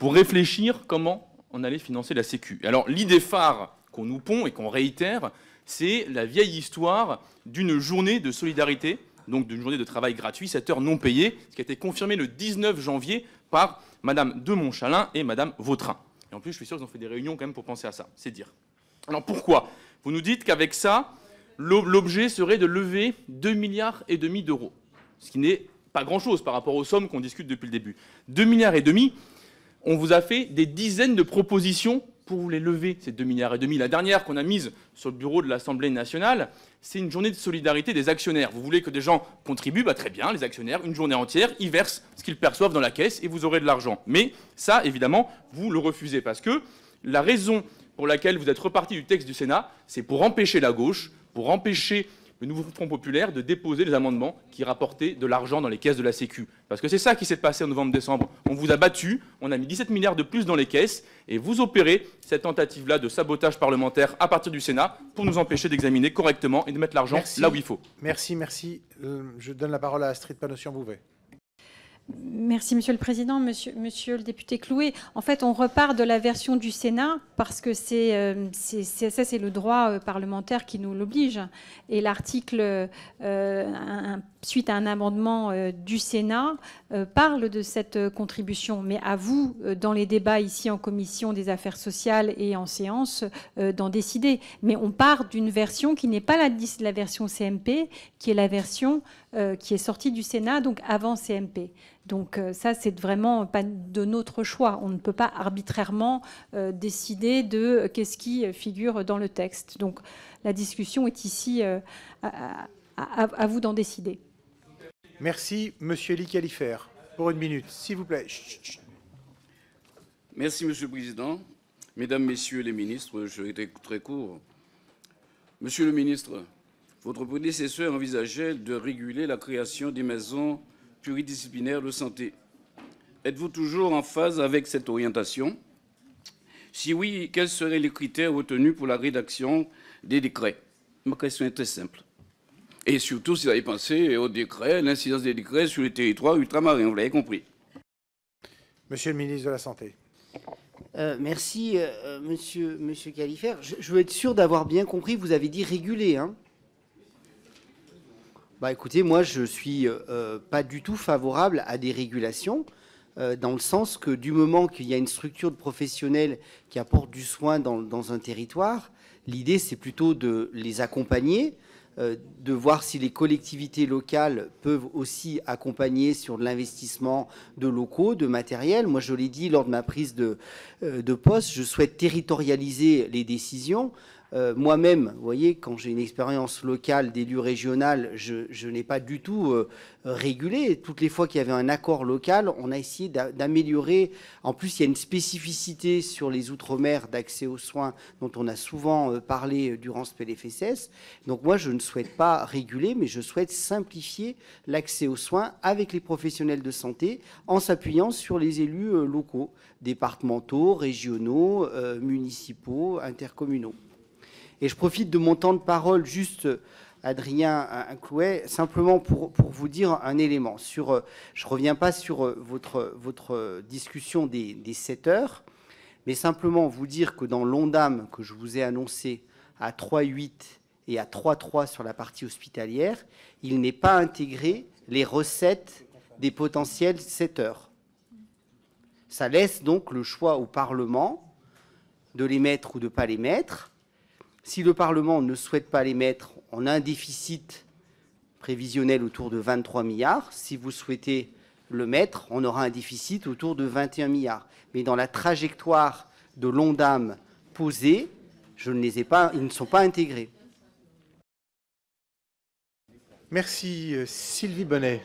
pour réfléchir comment on allait financer la Sécu. Alors l'idée phare qu'on nous pond et qu'on réitère, c'est la vieille histoire d'une journée de solidarité, donc d'une journée de travail gratuit, 7 heures non payées, ce qui a été confirmé le 19 janvier par Madame de Montchalin et Madame Vautrin. Et en plus, je suis sûr qu'ils ont fait des réunions quand même pour penser à ça, c'est dire. Alors pourquoi ? Vous nous dites qu'avec ça, l'objet serait de lever 2,5 milliards d'euros, ce qui n'est pas grand-chose par rapport aux sommes qu'on discute depuis le début. 2,5 milliards, on vous a fait des dizaines de propositions pour vous les lever, ces 2,5 milliards. La dernière qu'on a mise sur le bureau de l'Assemblée nationale, c'est une journée de solidarité des actionnaires. Vous voulez que des gens contribuent, très bien, les actionnaires, une journée entière, ils versent ce qu'ils perçoivent dans la caisse et vous aurez de l'argent. Mais ça, évidemment, vous le refusez parce que la raison pour laquelle vous êtes reparti du texte du Sénat, c'est pour empêcher la gauche, pour empêcher le nouveau Front populaire de déposer des amendements qui rapportaient de l'argent dans les caisses de la Sécu. Parce que c'est ça qui s'est passé en novembre-décembre. On vous a battu, on a mis 17 milliards de plus dans les caisses, et vous opérez cette tentative-là de sabotage parlementaire à partir du Sénat pour nous empêcher d'examiner correctement et de mettre l'argent là où il faut. Merci. Je donne la parole à Astrid Panosyan-Bouvet. Merci, Monsieur le Président. Monsieur le député Clouet, en fait, on repart de la version du Sénat parce que c'est le droit parlementaire qui nous l'oblige. Et l'article, suite à un amendement du Sénat, parle de cette contribution. Mais à vous, dans les débats ici en commission des affaires sociales et en séance, d'en décider. Mais on part d'une version qui n'est pas la version CMP, qui est la version qui est sortie du Sénat, donc avant CMP. Donc ça, c'est vraiment pas de notre choix. On ne peut pas arbitrairement décider de qu'est-ce qui figure dans le texte. Donc la discussion est ici à vous d'en décider. Merci. Monsieur Elie Califert, pour 1 minute, s'il vous plaît. Chut. Merci, Monsieur le Président. Mesdames, Messieurs les ministres, je vais être très court. Monsieur le ministre, votre prédécesseur envisageait de réguler la création des maisons pluridisciplinaires de santé. Êtes-vous toujours en phase avec cette orientation? Si oui, quels seraient les critères retenus pour la rédaction des décrets? Ma question est très simple. Et surtout, si vous avez pensé au décret, l'incidence des décrets sur les territoires ultramarins, vous l'avez compris. Monsieur le ministre de la Santé. Merci, monsieur Califert. Je veux être sûr d'avoir bien compris. Vous avez dit réguler, hein? Bah, écoutez, moi, je ne suis pas du tout favorable à des régulations, dans le sens que du moment qu'il y a une structure de professionnels qui apporte du soin dans un territoire, l'idée, c'est plutôt de les accompagner, de voir si les collectivités locales peuvent aussi accompagner sur de l'investissement de locaux, de matériel. Moi, je l'ai dit lors de ma prise de poste, je souhaite territorialiser les décisions. Moi-même, vous voyez, quand j'ai une expérience locale d'élu régional, je n'ai pas du tout régulé. Toutes les fois qu'il y avait un accord local, on a essayé d'améliorer. En plus, il y a une spécificité sur les outre-mer d'accès aux soins dont on a souvent parlé durant ce PLFSS. Donc moi, je ne souhaite pas réguler, mais je souhaite simplifier l'accès aux soins avec les professionnels de santé en s'appuyant sur les élus locaux, départementaux, régionaux, municipaux, intercommunaux. Et je profite de mon temps de parole, juste, Adrien Clouet, simplement pour vous dire un élément. Je ne reviens pas sur votre discussion des 7 heures, mais simplement vous dire que dans l'ONDAM que je vous ai annoncé à 3,8 et à 3,3 sur la partie hospitalière, il n'est pas intégré les recettes des potentiels 7 heures. Ça laisse donc le choix au Parlement de les mettre ou de ne pas les mettre. Si le Parlement ne souhaite pas les mettre, on a un déficit prévisionnel autour de 23 milliards. Si vous souhaitez le mettre, on aura un déficit autour de 21 milliards. Mais dans la trajectoire de l'ONDAM posée, ils ne sont pas intégrés. Merci. Sylvie Bonnet.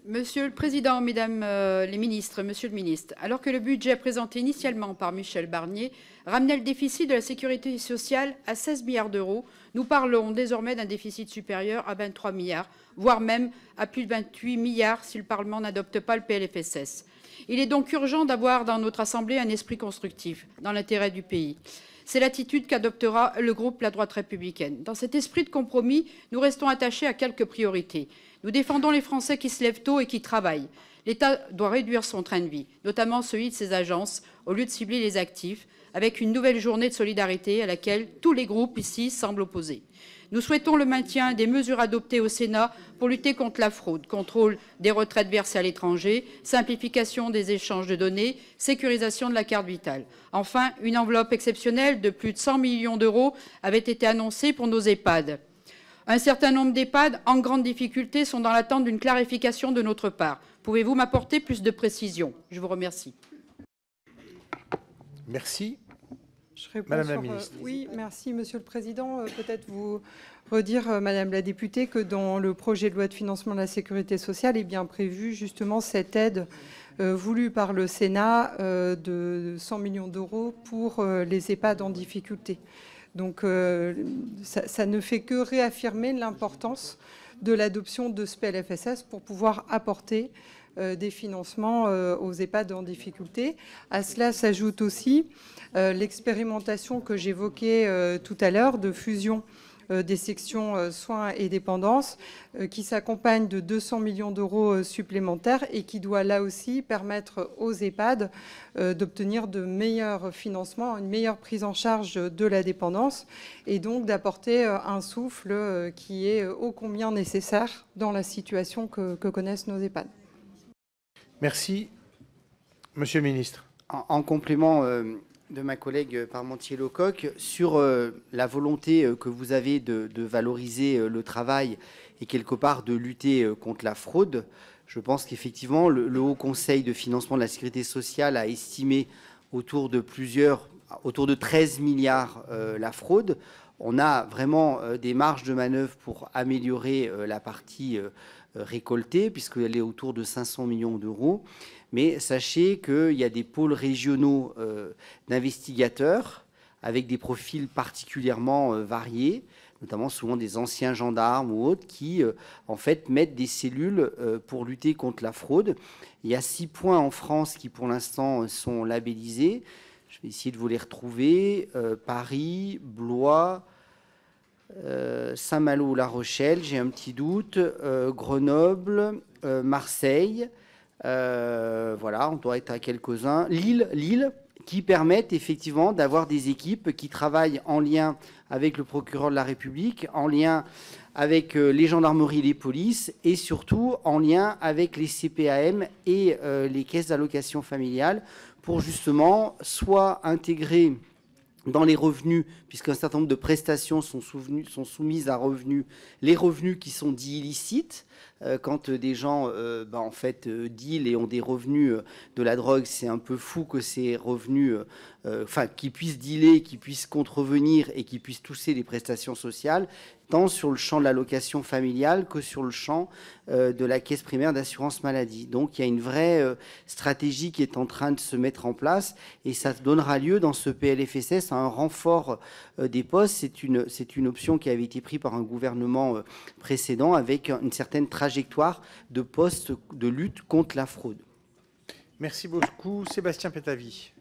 Monsieur le Président, Mesdames les ministres, Monsieur le ministre, alors que le budget présenté initialement par Michel Barnier ramenait le déficit de la sécurité sociale à 16 milliards d'euros, nous parlons désormais d'un déficit supérieur à 23 milliards, voire même à plus de 28 milliards si le Parlement n'adopte pas le PLFSS. Il est donc urgent d'avoir dans notre Assemblée un esprit constructif, dans l'intérêt du pays. C'est l'attitude qu'adoptera le groupe La Droite républicaine. Dans cet esprit de compromis, nous restons attachés à quelques priorités. Nous défendons les Français qui se lèvent tôt et qui travaillent. L'État doit réduire son train de vie, notamment celui de ses agences, au lieu de cibler les actifs, avec une nouvelle journée de solidarité à laquelle tous les groupes ici semblent opposés. Nous souhaitons le maintien des mesures adoptées au Sénat pour lutter contre la fraude, contrôle des retraites versées à l'étranger, simplification des échanges de données, sécurisation de la carte vitale. Enfin, une enveloppe exceptionnelle de plus de 100 millions d'euros avait été annoncée pour nos EHPAD. Un certain nombre d'EHPAD en grande difficulté sont dans l'attente d'une clarification de notre part. Pouvez-vous m'apporter plus de précisions? Je vous remercie. Merci. Je réponds Madame la ministre. Oui, merci, Monsieur le Président. Peut-être vous redire, Madame la députée, que dans le projet de loi de financement de la sécurité sociale est bien prévu justement cette aide voulue par le Sénat de 100 millions d'euros pour les EHPAD en difficulté. Donc ça ne fait que réaffirmer l'importance de l'adoption de ce PLFSS pour pouvoir apporter des financements aux EHPAD en difficulté. À cela s'ajoute aussi l'expérimentation que j'évoquais tout à l'heure de fusion des sections soins et dépendance qui s'accompagne de 200 millions d'euros supplémentaires et qui doit là aussi permettre aux EHPAD d'obtenir de meilleurs financements, une meilleure prise en charge de la dépendance et donc d'apporter un souffle qui est ô combien nécessaire dans la situation que connaissent nos EHPAD. Merci. Monsieur le ministre. En complément de ma collègue Parmentier-Lecocq, sur la volonté que vous avez de valoriser le travail et quelque part de lutter contre la fraude, je pense qu'effectivement, le Haut Conseil de financement de la sécurité sociale a estimé autour de 13 milliards la fraude. On a vraiment des marges de manœuvre pour améliorer la partie récoltée, puisqu'elle est autour de 500 millions d'euros. Mais sachez qu'il y a des pôles régionaux d'investigateurs avec des profils particulièrement variés, notamment souvent des anciens gendarmes ou autres, qui en fait mettent des cellules pour lutter contre la fraude. Il y a 6 points en France qui pour l'instant sont labellisés. Je vais essayer de vous les retrouver. Paris, Blois, Saint-Malo-La Rochelle, j'ai un petit doute, Grenoble, Marseille. Voilà, on doit être à quelques-uns. Lille, qui permettent effectivement d'avoir des équipes qui travaillent en lien avec le procureur de la République, en lien avec les gendarmeries et les polices, et surtout en lien avec les CPAM et les caisses d'allocation familiale, pour justement soit intégrer dans les revenus, puisqu'un certain nombre de prestations sont soumises à revenus, les revenus qui sont dits illicites. Quand des gens en fait deal et ont des revenus de la drogue, c'est un peu fou que ces revenus, qu'ils puissent dealer, qu'ils puissent contrevenir et qu'ils puissent toucher les prestations sociales, tant sur le champ de l'allocation familiale que sur le champ de la caisse primaire d'assurance maladie. Donc il y a une vraie stratégie qui est en train de se mettre en place et ça donnera lieu dans ce PLFSS à un renfort des postes. C'est une option qui avait été prise par un gouvernement précédent avec une certaine trajectoire de postes de lutte contre la fraude. Merci beaucoup. Sébastien Pétavy.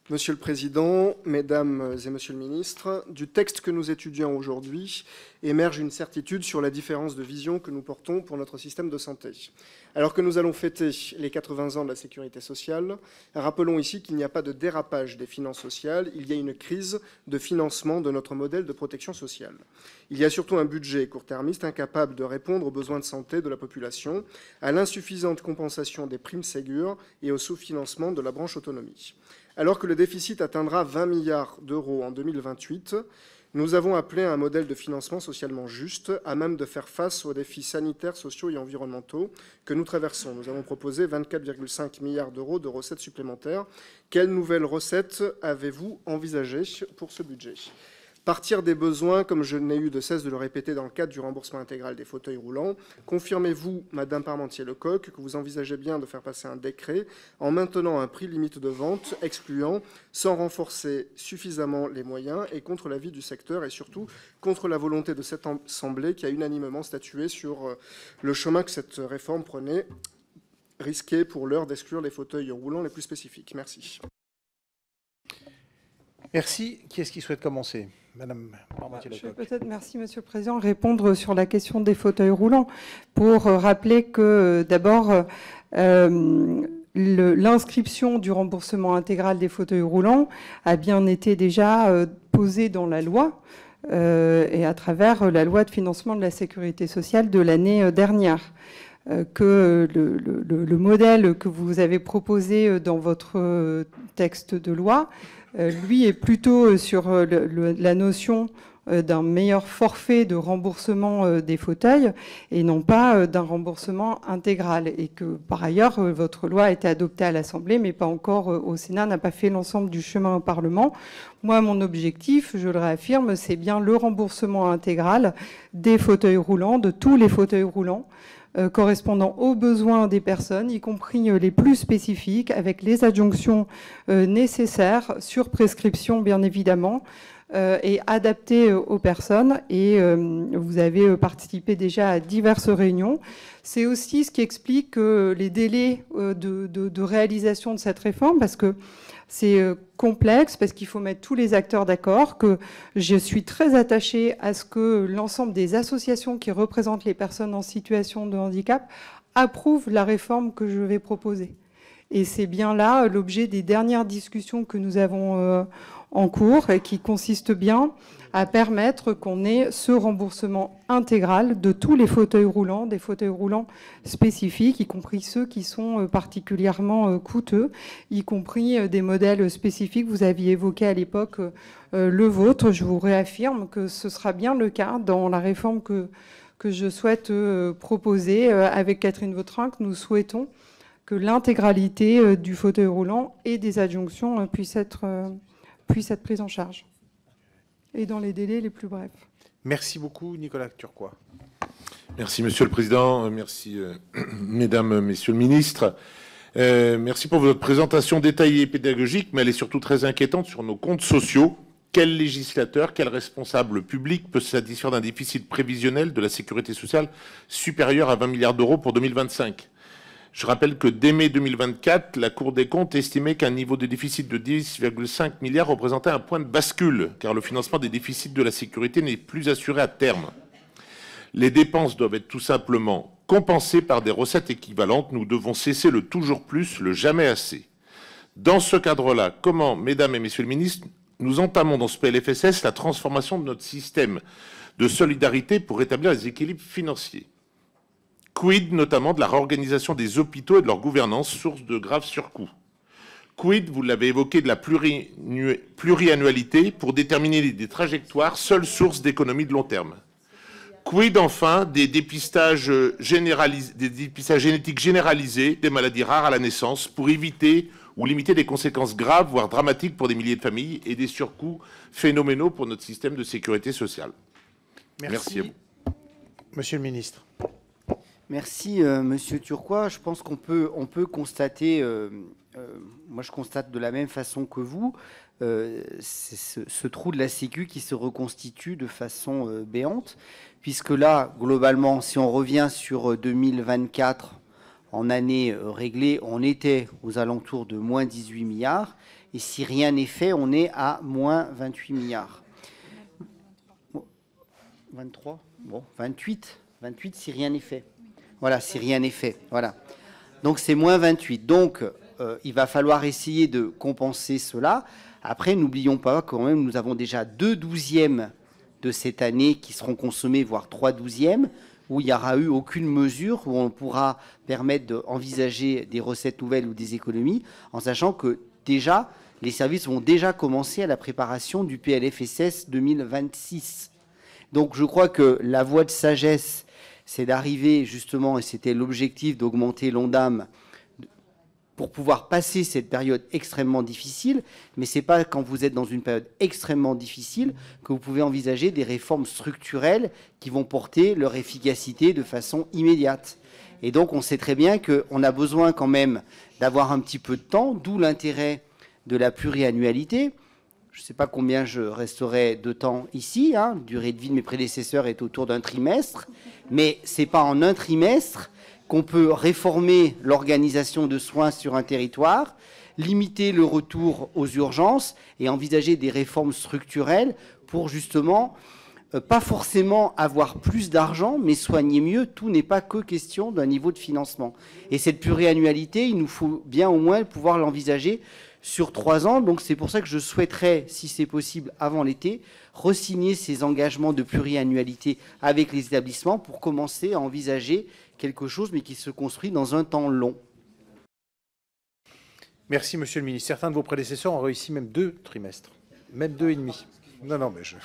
Monsieur le Président, Mesdames et Monsieur le Ministre, du texte que nous étudions aujourd'hui émerge une certitude sur la différence de vision que nous portons pour notre système de santé. Alors que nous allons fêter les 80 ans de la sécurité sociale, rappelons ici qu'il n'y a pas de dérapage des finances sociales, il y a une crise de financement de notre modèle de protection sociale. Il y a surtout un budget court-termiste incapable de répondre aux besoins de santé de la population, à l'insuffisante compensation des primes Ségur et au sous-financement de la branche autonomie. Alors que le déficit atteindra 20 milliards d'euros en 2028, nous avons appelé à un modèle de financement socialement juste, à même de faire face aux défis sanitaires, sociaux et environnementaux que nous traversons. Nous avons proposé 24,5 milliards d'euros de recettes supplémentaires. Quelles nouvelles recettes avez-vous envisagées pour ce budget ? Partir des besoins, comme je n'ai eu de cesse de le répéter dans le cadre du remboursement intégral des fauteuils roulants. Confirmez-vous, Madame Parmentier-Lecocq, que vous envisagez bien de faire passer un décret en maintenant un prix limite de vente excluant, sans renforcer suffisamment les moyens et contre l'avis du secteur et surtout contre la volonté de cette Assemblée qui a unanimement statué sur le chemin que cette réforme prenait, risqué pour l'heure d'exclure les fauteuils roulants les plus spécifiques. Merci. Merci. Qui est-ce qui souhaite commencer ? Madame Parmentier-Lecocq. Je vais peut-être, merci Monsieur le Président, répondre sur la question des fauteuils roulants pour rappeler que d'abord l'inscription du remboursement intégral des fauteuils roulants a bien été déjà posée dans la loi et à travers la loi de financement de la sécurité sociale de l'année dernière. Que le modèle que vous avez proposé dans votre texte de loi, lui, est plutôt sur la notion d'un meilleur forfait de remboursement des fauteuils et non pas d'un remboursement intégral. Et que, par ailleurs, votre loi a été adoptée à l'Assemblée, mais pas encore au Sénat, n'a pas fait l'ensemble du chemin au Parlement. Moi, mon objectif, je le réaffirme, c'est bien le remboursement intégral des fauteuils roulants, de tous les fauteuils roulants, correspondant aux besoins des personnes, y compris les plus spécifiques, avec les adjonctions nécessaires, sur prescription bien évidemment, et adaptées aux personnes. Et vous avez participé déjà à diverses réunions. C'est aussi ce qui explique les délais de réalisation de cette réforme, parce que c'est complexe, parce qu'il faut mettre tous les acteurs d'accord, que je suis très attachée à ce que l'ensemble des associations qui représentent les personnes en situation de handicap approuvent la réforme que je vais proposer. Et c'est bien là l'objet des dernières discussions que nous avons en cours, et qui consiste bien à permettre qu'on ait ce remboursement intégral de tous les fauteuils roulants, des fauteuils roulants spécifiques, y compris ceux qui sont particulièrement coûteux, y compris des modèles spécifiques. Vous aviez évoqué à l'époque le vôtre. Je vous réaffirme que ce sera bien le cas dans la réforme que je souhaite proposer avec Catherine Vautrin, que nous souhaitons que l'intégralité du fauteuil roulant et des adjonctions puisse être prise en charge, et dans les délais les plus brefs. Merci beaucoup, Nicolas Turquois. Merci, Monsieur le Président. Merci, Mesdames, Messieurs le Ministre. Merci pour votre présentation détaillée et pédagogique, mais elle est surtout très inquiétante sur nos comptes sociaux. Quel législateur, quel responsable public peut se satisfaire d'un déficit prévisionnel de la sécurité sociale supérieur à 20 milliards d'euros pour 2025 ? Je rappelle que dès mai 2024, la Cour des comptes estimait qu'un niveau de déficit de 10,5 milliards représentait un point de bascule, car le financement des déficits de la sécurité n'est plus assuré à terme. Les dépenses doivent être tout simplement compensées par des recettes équivalentes. Nous devons cesser le toujours plus, le jamais assez. Dans ce cadre-là, comment, Mesdames et Messieurs le Ministre, nous entamons dans ce PLFSS la transformation de notre système de solidarité pour rétablir les équilibres financiers ? Quid notamment de la réorganisation des hôpitaux et de leur gouvernance, source de graves surcoûts? Quid, vous l'avez évoqué, de la pluriannualité pour déterminer des trajectoires, seule source d'économie de long terme? Quid enfin des dépistages génétiques généralisés des maladies rares à la naissance pour éviter ou limiter des conséquences graves, voire dramatiques pour des milliers de familles, et des surcoûts phénoménaux pour notre système de sécurité sociale? Merci à vous. Monsieur le Ministre. Merci, Monsieur Turquois. Je pense qu'on peut constater, moi je constate de la même façon que vous, ce trou de la Sécu qui se reconstitue de façon béante, puisque là, globalement, si on revient sur 2024, en année réglée, on était aux alentours de moins 18 milliards, et si rien n'est fait, on est à moins 28 milliards. 23 ? Bon, 28 si rien n'est fait. Voilà, si rien n'est fait. Voilà. Donc, c'est moins 28. Donc, il va falloir essayer de compenser cela. Après, n'oublions pas quand même, nous avons déjà 2 douzièmes de cette année qui seront consommés, voire 3 douzièmes, où il n'y aura eu aucune mesure, où on pourra permettre d'envisager des recettes nouvelles ou des économies, en sachant que déjà, les services vont déjà commencer à la préparation du PLFSS 2026. Donc, je crois que la voie de sagesse, c'est d'arriver justement, et c'était l'objectif, d'augmenter l'ONDAM pour pouvoir passer cette période extrêmement difficile. Mais ce n'est pas quand vous êtes dans une période extrêmement difficile que vous pouvez envisager des réformes structurelles qui vont porter leur efficacité de façon immédiate. Et donc, on sait très bien qu'on a besoin quand même d'avoir un petit peu de temps, d'où l'intérêt de la pluriannualité. Je ne sais pas combien je resterai de temps ici. La durée de vie de mes prédécesseurs est autour d'un trimestre. Mais ce n'est pas en un trimestre qu'on peut réformer l'organisation de soins sur un territoire, limiter le retour aux urgences et envisager des réformes structurelles pour justement, pas forcément avoir plus d'argent, mais soigner mieux. Tout n'est pas que question d'un niveau de financement. Et cette pluriannualité, il nous faut bien au moins pouvoir l'envisager sur 3 ans. Donc c'est pour ça que je souhaiterais, si c'est possible avant l'été, re-signer ces engagements de pluriannualité avec les établissements pour commencer à envisager quelque chose, mais qui se construit dans un temps long. Merci, Monsieur le Ministre. Certains de vos prédécesseurs ont réussi même 2 trimestres, même 2 et demi. Non, mais je...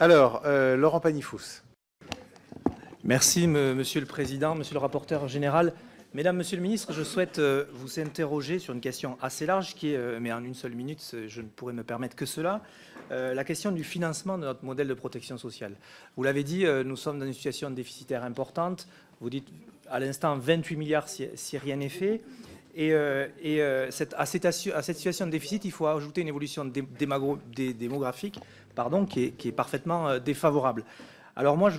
Alors, Laurent Pagny-Fous. Merci, Monsieur le Président, Monsieur le rapporteur général. Mesdames, Monsieur le Ministre, je souhaite vous interroger sur une question assez large, qui est, mais en une seule minute, je ne pourrais me permettre que cela, la question du financement de notre modèle de protection sociale. Vous l'avez dit, nous sommes dans une situation déficitaire importante. Vous dites à l'instant 28 milliards si rien n'est fait. Et à cette situation de déficit, il faut ajouter une évolution démographique qui est parfaitement défavorable. Alors moi, je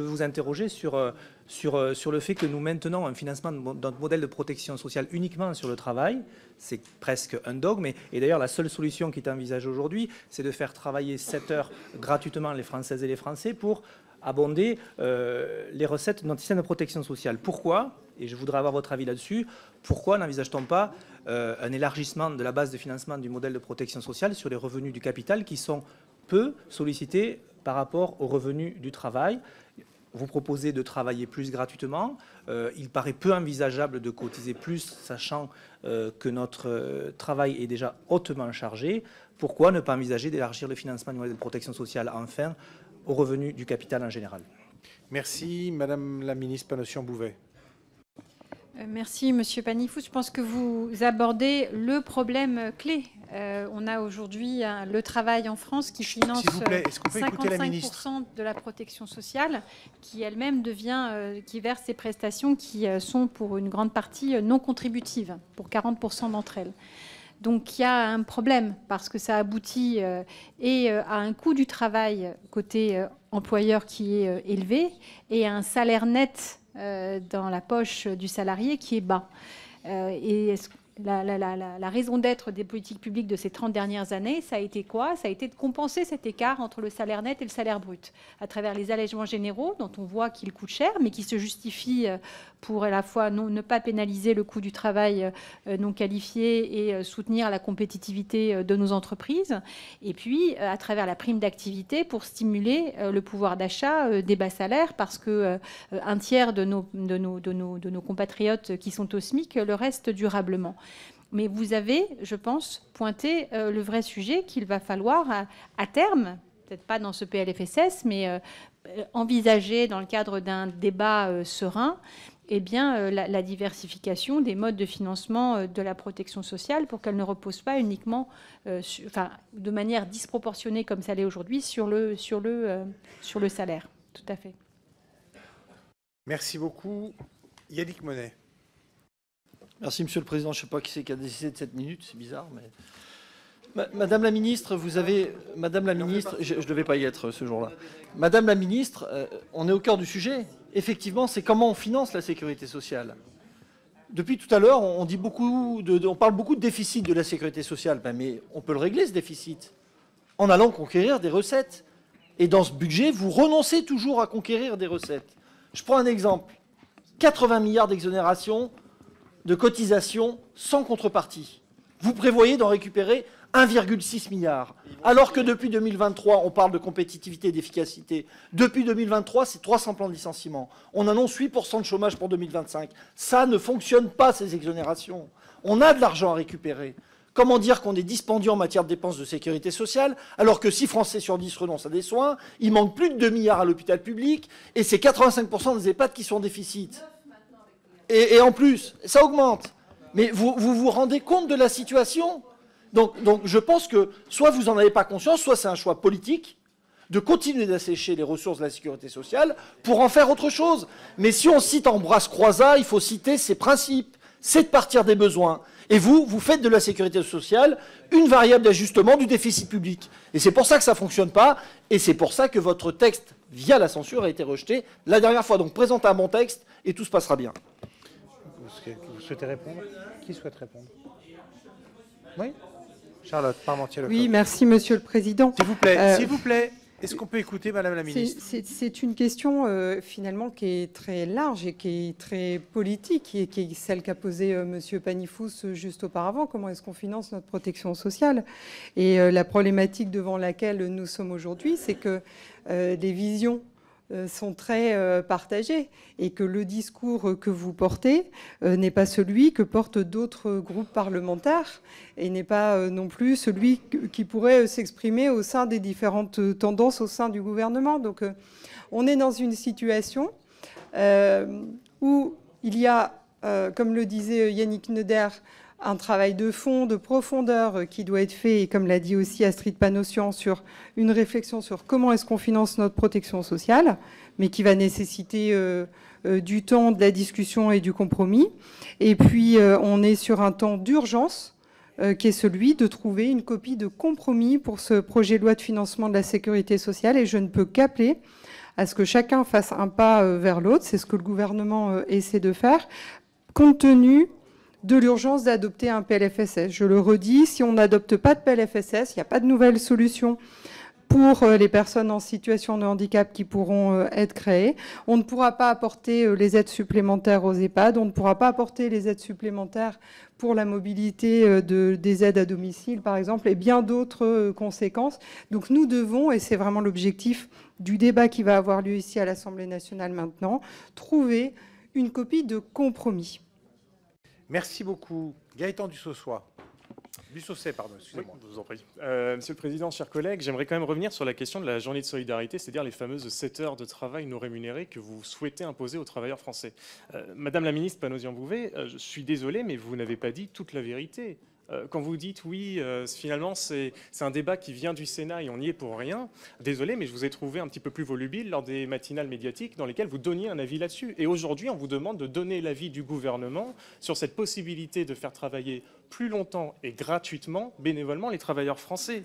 veux vous interroger sur le fait que nous maintenons un financement de notre modèle de protection sociale uniquement sur le travail. C'est presque un dogme. Et d'ailleurs, la seule solution qui est envisagée aujourd'hui, c'est de faire travailler 7 heures gratuitement les Françaises et les Français pour abonder les recettes de notre système de protection sociale. Pourquoi ? Et je voudrais avoir votre avis là-dessus. Pourquoi n'envisage-t-on pas un élargissement de la base de financement du modèle de protection sociale sur les revenus du capital qui sont peu sollicités par rapport aux revenus du travail? Vous proposez de travailler plus gratuitement. Il paraît peu envisageable de cotiser plus, sachant que notre travail est déjà hautement chargé. Pourquoi ne pas envisager d'élargir le financement du modèle de protection sociale, enfin, aux revenus du capital en général? Merci. Madame la ministre Panosyan-Bouvet. Merci, Monsieur Panifous. Je pense que vous abordez le problème clé. On a aujourd'hui le travail en France qui finance 55% de la protection sociale, qui elle-même qui verse ces prestations qui sont pour une grande partie non contributives, pour 40% d'entre elles. Donc il y a un problème parce que ça aboutit à un coût du travail côté employeur qui est élevé et à un salaire net dans la poche du salarié qui est bas. Et la raison d'être des politiques publiques de ces 30 dernières années, ça a été quoi? Ça a été de compenser cet écart entre le salaire net et le salaire brut à travers les allègements généraux dont on voit qu'ils coûtent cher, mais qui se justifient pour à la fois ne pas pénaliser le coût du travail non qualifié et soutenir la compétitivité de nos entreprises. Et puis, à travers la prime d'activité pour stimuler le pouvoir d'achat des bas salaires, parce que un tiers de nos compatriotes qui sont au SMIC le restent durablement. Mais vous avez, je pense, pointé le vrai sujet qu'il va falloir à terme, peut-être pas dans ce PLFSS, mais envisager dans le cadre d'un débat serein, eh bien, la diversification des modes de financement de la protection sociale pour qu'elle ne repose pas uniquement, de manière disproportionnée comme ça l'est aujourd'hui, sur le salaire. Tout à fait. Merci beaucoup. Yannick Monnet. Merci, Monsieur le Président. Je ne sais pas qui c'est qui a décidé de 7 minutes, c'est bizarre. Mais... Madame la Ministre, vous avez... Madame la Ministre, je ne devais pas y être ce jour-là. Madame la Ministre, on est au cœur du sujet. Effectivement, c'est comment on finance la sécurité sociale. Depuis tout à l'heure, on parle beaucoup de déficit de la sécurité sociale. Mais on peut le régler, ce déficit, en allant conquérir des recettes. Et dans ce budget, vous renoncez toujours à conquérir des recettes. Je prends un exemple. 80 milliards d'exonération de cotisations sans contrepartie. Vous prévoyez d'en récupérer 1,6 milliard. Alors que depuis 2023, on parle de compétitivité et d'efficacité. Depuis 2023, c'est 300 plans de licenciement. On annonce 8% de chômage pour 2025. Ça ne fonctionne pas, ces exonérations. On a de l'argent à récupérer. Comment dire qu'on est dispendieux en matière de dépenses de sécurité sociale, alors que 6 Français sur 10 renoncent à des soins, il manque plus de 2 milliards à l'hôpital public, et c'est 85% des EHPAD qui sont en déficit. Et en plus, ça augmente. Mais vous rendez compte de la situation? Donc je pense que soit vous n'en avez pas conscience, soit c'est un choix politique de continuer d'assécher les ressources de la sécurité sociale pour en faire autre chose. Mais si on cite Ambroise Croizat, il faut citer ses principes. C'est de partir des besoins. Et vous faites de la sécurité sociale une variable d'ajustement du déficit public. Et c'est pour ça que ça ne fonctionne pas. Et c'est pour ça que votre texte, via la censure, a été rejeté la dernière fois. Donc présentez un bon texte et tout se passera bien. Vous souhaitez répondre? Qui souhaite répondre? Oui, Charlotte Parmentier-Leclerc. Oui, merci, Monsieur le Président. S'il vous plaît, est-ce qu'on peut écouter Madame la Ministre? C'est une question finalement qui est très large et qui est très politique, et qui est celle qu'a posée Monsieur Panifous juste auparavant. Comment est-ce qu'on finance notre protection sociale? Et la problématique devant laquelle nous sommes aujourd'hui, c'est que les visions sont très partagés et que le discours que vous portez n'est pas celui que portent d'autres groupes parlementaires et n'est pas non plus celui qui pourrait s'exprimer au sein des différentes tendances au sein du gouvernement. Donc on est dans une situation où il y a comme le disait Yannick Neuder, un travail de fond, de profondeur qui doit être fait, et comme l'a dit aussi Astrid Panosyan, sur une réflexion sur comment est-ce qu'on finance notre protection sociale, mais qui va nécessiter du temps, de la discussion et du compromis. Et puis, on est sur un temps d'urgence, qui est celui de trouver une copie de compromis pour ce projet de loi de financement de la sécurité sociale. Et je ne peux qu'appeler à ce que chacun fasse un pas vers l'autre. C'est ce que le gouvernement essaie de faire, compte tenu de l'urgence d'adopter un PLFSS. Je le redis, si on n'adopte pas de PLFSS, il n'y a pas de nouvelle solution pour les personnes en situation de handicap qui pourront être créées. On ne pourra pas apporter les aides supplémentaires aux EHPAD, on ne pourra pas apporter les aides supplémentaires pour la mobilité des aides à domicile, par exemple, et bien d'autres conséquences. Donc nous devons, et c'est vraiment l'objectif du débat qui va avoir lieu ici à l'Assemblée nationale maintenant, trouver une copie de compromis. Merci beaucoup. Gaëtan Dussosset, pardon, excusez-moi. Oui, je vous en prie. Monsieur le Président, chers collègues, j'aimerais quand même revenir sur la question de la journée de solidarité, c'est-à-dire les fameuses 7 heures de travail non rémunérées que vous souhaitez imposer aux travailleurs français. Madame la ministre Panosyan-Bouvet, je suis désolé, mais vous n'avez pas dit toute la vérité. Quand vous dites oui, finalement c'est un débat qui vient du Sénat et on n'y est pour rien, désolé, mais je vous ai trouvé un petit peu plus volubile lors des matinales médiatiques dans lesquelles vous donniez un avis là-dessus. Et aujourd'hui, on vous demande de donner l'avis du gouvernement sur cette possibilité de faire travailler plus longtemps et gratuitement, bénévolement, les travailleurs français.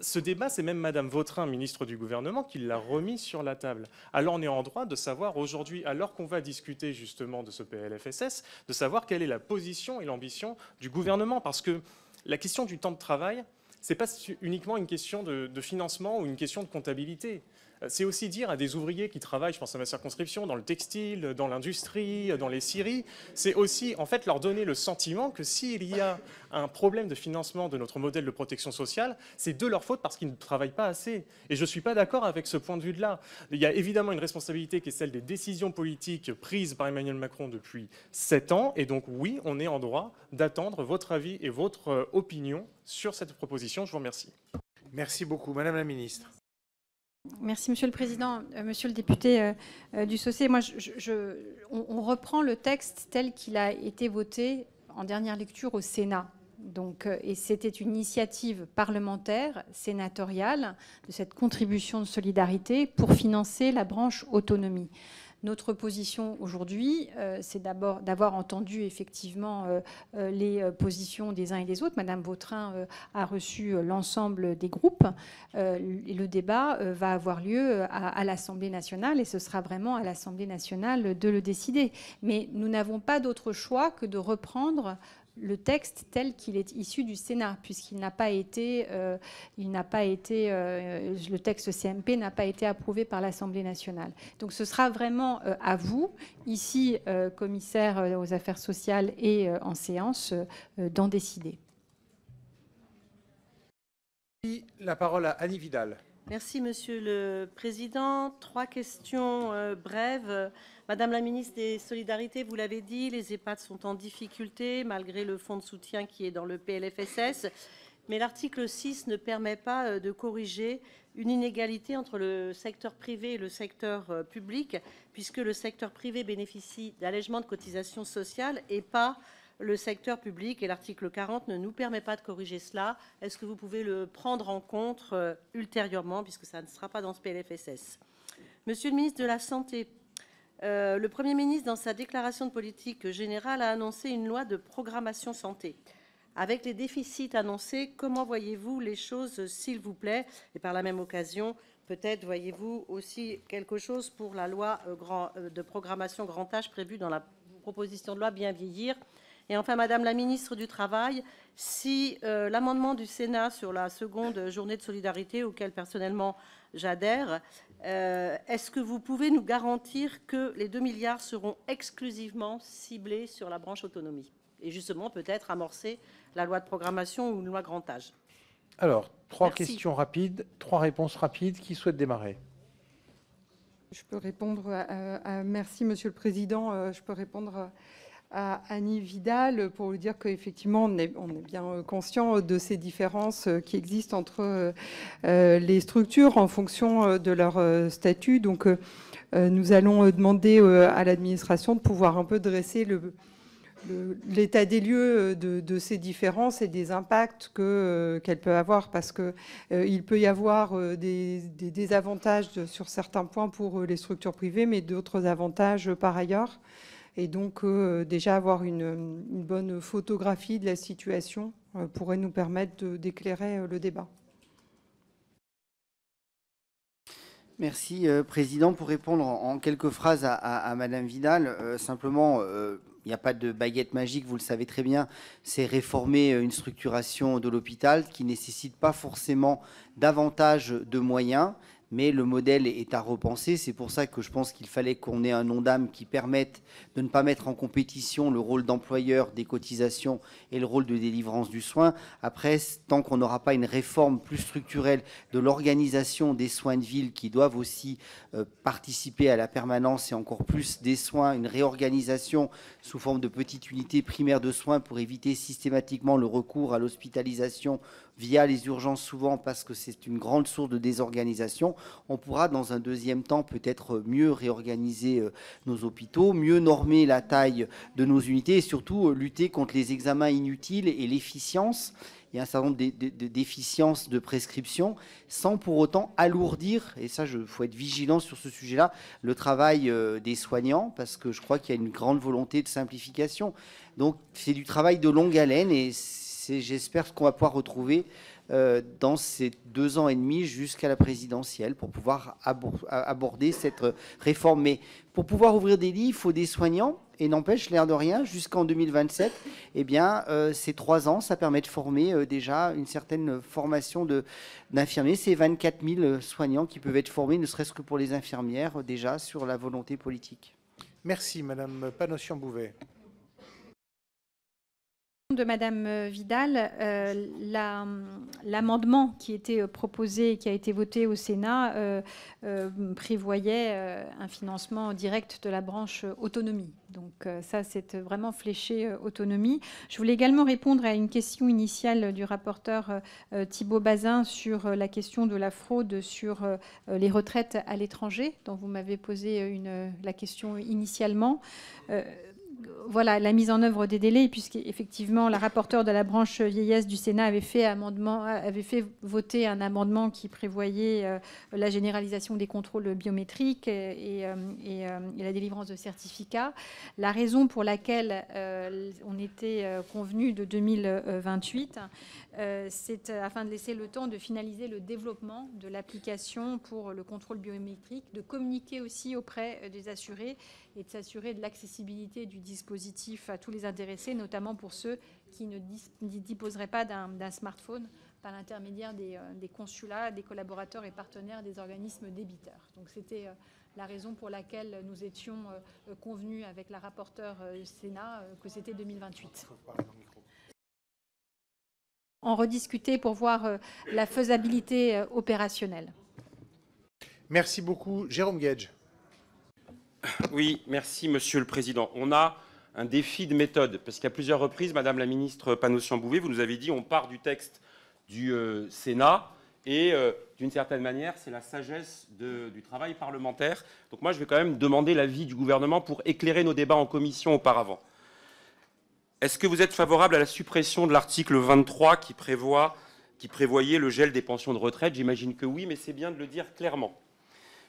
Ce débat, c'est même Madame Vautrin, ministre du gouvernement, qui l'a remis sur la table. Alors on est en droit de savoir aujourd'hui, alors qu'on va discuter justement de ce PLFSS, de savoir quelle est la position et l'ambition du gouvernement. Parce que la question du temps de travail, ce n'est pas uniquement une question de financement ou une question de comptabilité. C'est aussi dire à des ouvriers qui travaillent, je pense à ma circonscription, dans le textile, dans l'industrie, dans les scieries, c'est aussi en fait leur donner le sentiment que s'il y a un problème de financement de notre modèle de protection sociale, c'est de leur faute parce qu'ils ne travaillent pas assez. Et je ne suis pas d'accord avec ce point de vue-là. Il y a évidemment une responsabilité qui est celle des décisions politiques prises par Emmanuel Macron depuis 7 ans. Et donc oui, on est en droit d'attendre votre avis et votre opinion sur cette proposition. Je vous remercie. Merci beaucoup. Madame la ministre. Merci, Monsieur le Président. Monsieur le député Dussosset, moi, on reprend le texte tel qu'il a été voté en dernière lecture au Sénat. Donc, et c'était une initiative parlementaire, sénatoriale, de cette contribution de solidarité pour financer la branche autonomie. Notre position aujourd'hui, c'est d'abord d'avoir entendu effectivement les positions des uns et des autres. Madame Vautrin a reçu l'ensemble des groupes. Et le débat va avoir lieu à l'Assemblée nationale et ce sera vraiment à l'Assemblée nationale de le décider. Mais nous n'avons pas d'autre choix que de reprendre le texte tel qu'il est issu du Sénat, puisqu'il n'a pas été, le texte CMP n'a pas été approuvé par l'Assemblée nationale. Donc ce sera vraiment à vous, ici, commissaire aux affaires sociales et en séance, d'en décider. La parole à Annie Vidal. Merci, Monsieur le Président. 3 questions brèves. Madame la ministre des Solidarités, vous l'avez dit, les EHPAD sont en difficulté malgré le fonds de soutien qui est dans le PLFSS. Mais l'article 6 ne permet pas de corriger une inégalité entre le secteur privé et le secteur public, puisque le secteur privé bénéficie d'allègements de cotisations sociales et pas le secteur public, et l'article 40 ne nous permet pas de corriger cela. Est-ce que vous pouvez le prendre en compte ultérieurement, puisque ça ne sera pas dans ce PLFSS? Monsieur le ministre de la Santé, le Premier ministre, dans sa déclaration de politique générale, a annoncé une loi de programmation santé. Avec les déficits annoncés, comment voyez-vous les choses, s'il vous plaît? Et par la même occasion, peut-être voyez-vous aussi quelque chose pour la loi de programmation grand âge prévue dans la proposition de loi Bien vieillir? Et enfin, Madame la ministre du Travail, si l'amendement du Sénat sur la seconde journée de solidarité, auquel personnellement j'adhère, est-ce que vous pouvez nous garantir que les 2 milliards seront exclusivement ciblés sur la branche autonomie? Et justement, peut-être amorcer la loi de programmation ou une loi grand âge. Alors, 3 Merci. questions rapides, 3 réponses rapides. Qui souhaite démarrer? Je peux répondre merci, Monsieur le Président. Je peux répondre à Annie Vidal pour lui dire qu'effectivement, on est bien conscient de ces différences qui existent entre les structures en fonction de leur statut. Donc, nous allons demander à l'administration de pouvoir un peu dresser l'état des lieux de ces différences et des impacts qu'elles peuvent avoir, parce qu'il peut y avoir des désavantages sur certains points pour les structures privées, mais d'autres avantages par ailleurs. Et donc, déjà avoir une bonne photographie de la situation pourrait nous permettre d'éclairer le débat. Merci, Président. Pour répondre en quelques phrases à Madame Vidal, simplement, il n'y a pas de baguette magique, vous le savez très bien. C'est réformer une structuration de l'hôpital qui ne nécessite pas forcément davantage de moyens, mais le modèle est à repenser. C'est pour ça que je pense qu'il fallait qu'on ait un ONDAM qui permette de ne pas mettre en compétition le rôle d'employeur des cotisations et le rôle de délivrance du soin. Après, tant qu'on n'aura pas une réforme plus structurelle de l'organisation des soins de ville qui doivent aussi participer à la permanence et encore plus des soins, une réorganisation sous forme de petites unités primaires de soins pour éviter systématiquement le recours à l'hospitalisation via les urgences souvent parce que c'est une grande source de désorganisation, on pourra dans un deuxième temps peut-être mieux réorganiser nos hôpitaux, mieux normer la taille de nos unités et surtout lutter contre les examens inutiles et l'efficience. Il y a un certain nombre de déficiences de prescription sans pour autant alourdir, et ça il faut être vigilant sur ce sujet-là, le travail des soignants parce que je crois qu'il y a une grande volonté de simplification. Donc c'est du travail de longue haleine et j'espère qu'on va pouvoir retrouver dans ces 2 ans et demi jusqu'à la présidentielle pour pouvoir aborder cette réforme. Mais pour pouvoir ouvrir des lits, il faut des soignants. Et n'empêche, l'air de rien, jusqu'en 2027, eh bien, ces 3 ans, ça permet de former déjà une certaine formation d'infirmiers. C'est 24 000 soignants qui peuvent être formés, ne serait-ce que pour les infirmières, déjà sur la volonté politique. Merci, Madame Panosyan-Bouvet. De Madame Vidal, l'amendement qui était proposé, qui a été voté au Sénat, prévoyait un financement direct de la branche autonomie. Donc ça, c'est vraiment fléché autonomie. Je voulais également répondre à une question initiale du rapporteur Thibault Bazin sur la question de la fraude sur les retraites à l'étranger, dont vous m'avez posé la question initialement. Voilà, la mise en œuvre des délais, puisqu'effectivement, la rapporteure de la branche vieillesse du Sénat avait fait voter un amendement qui prévoyait la généralisation des contrôles biométriques et la délivrance de certificats. La raison pour laquelle on était convenu de 2028, c'est afin de laisser le temps de finaliser le développement de l'application pour le contrôle biométrique, de communiquer aussi auprès des assurés et de s'assurer de l'accessibilité du dispositif à tous les intéressés, notamment pour ceux qui ne disposeraient pas d'un smartphone par l'intermédiaire des consulats, des collaborateurs et partenaires des organismes débiteurs. Donc c'était la raison pour laquelle nous étions convenus avec la rapporteure Sénat que c'était 2028. En rediscuter pour voir la faisabilité opérationnelle. Merci beaucoup. Jérôme Guedj. Oui, merci Monsieur le Président. On a un défi de méthode, parce qu'à plusieurs reprises, Madame la ministre Panosyan-Bouvet, vous nous avez dit on part du texte du Sénat et d'une certaine manière, c'est la sagesse du travail parlementaire. Donc moi, je vais quand même demander l'avis du gouvernement pour éclairer nos débats en commission auparavant. Est-ce que vous êtes favorable à la suppression de l'article 23 qui prévoyait le gel des pensions de retraite? J'imagine que oui, mais c'est bien de le dire clairement.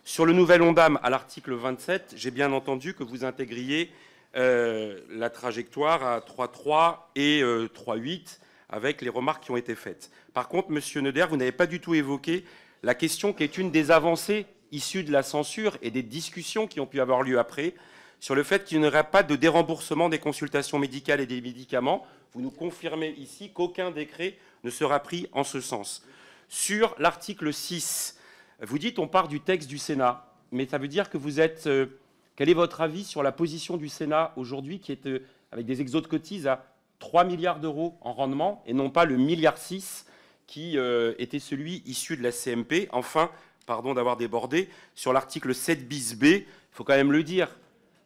Sur le nouvel ONDAM, à l'article 27, j'ai bien entendu que vous intégriez la trajectoire à 3,3 et 3,8 avec les remarques qui ont été faites. Par contre, Monsieur Neuder, vous n'avez pas du tout évoqué la question qui est une des avancées issues de la censure et des discussions qui ont pu avoir lieu après, sur le fait qu'il n'y aurait pas de déremboursement des consultations médicales et des médicaments. Vous nous confirmez ici qu'aucun décret ne sera pris en ce sens. Sur l'article 6, vous dites on part du texte du Sénat, mais ça veut dire que vous êtes... quel est votre avis sur la position du Sénat aujourd'hui qui est avec des exos de cotises à 3 milliards d'euros en rendement et non pas le 1,6 milliard qui était celui issu de la CMP? Enfin, pardon d'avoir débordé, sur l'article 7 bis B, il faut quand même le dire,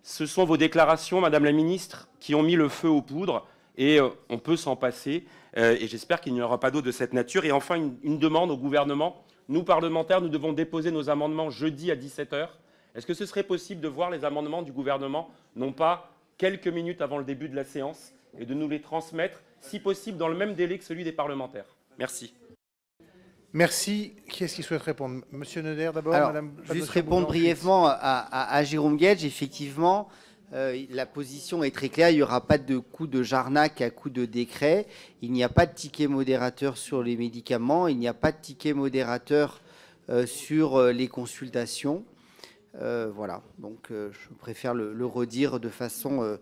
ce sont vos déclarations, Madame la Ministre, qui ont mis le feu aux poudres et on peut s'en passer et j'espère qu'il n'y aura pas d'autres de cette nature. Et enfin, une demande au gouvernement. Nous, parlementaires, nous devons déposer nos amendements jeudi à 17 h. Est-ce que ce serait possible de voir les amendements du gouvernement, non pas quelques minutes avant le début de la séance et de nous les transmettre, si possible dans le même délai que celui des parlementaires. Merci. Merci. Qui est-ce qui souhaite répondre? Monsieur Neuder, d'abord. Alors, Madame juste répondre brièvement à Jérôme Guedj. Effectivement, la position est très claire. Il n'y aura pas de coup de Jarnac à coup de décret. Il n'y a pas de ticket modérateur sur les médicaments. Il n'y a pas de ticket modérateur sur les consultations. Voilà. Donc, je préfère le redire de façon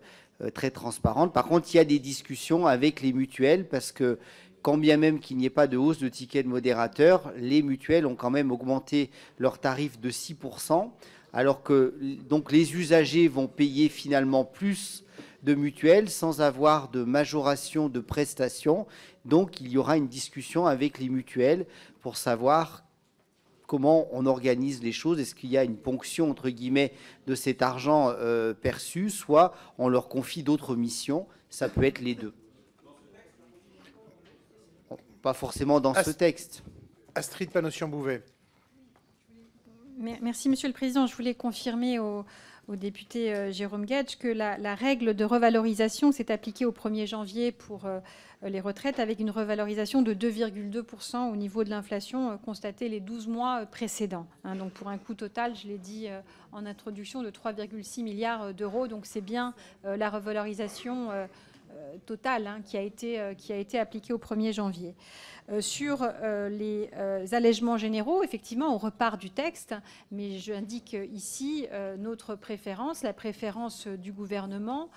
très transparente. Par contre, il y a des discussions avec les mutuelles parce que quand bien même qu'il n'y ait pas de hausse de ticket de modérateur, les mutuelles ont quand même augmenté leurs tarifs de 6%, alors que donc, les usagers vont payer finalement plus de mutuelles sans avoir de majoration de prestations. Donc, il y aura une discussion avec les mutuelles pour savoir comment on organise les choses. Est-ce qu'il y a une ponction, entre guillemets, de cet argent perçu, soit on leur confie d'autres missions. Ça peut être les deux. Pas forcément dans ce texte. Astrid Panosyan-Bouvet. Merci, Monsieur le Président. Je voulais confirmer au député Jérôme Guedj que la règle de revalorisation s'est appliquée au 1er janvier pour les retraites avec une revalorisation de 2,2% au niveau de l'inflation constatée les 12 mois précédents. Donc pour un coût total, je l'ai dit en introduction, de 3,6 milliards d'euros. Donc c'est bien la revalorisation totale qui a été appliquée au 1er janvier. Sur les allègements généraux, effectivement, on repart du texte, mais j'indique ici notre préférence, la préférence du gouvernement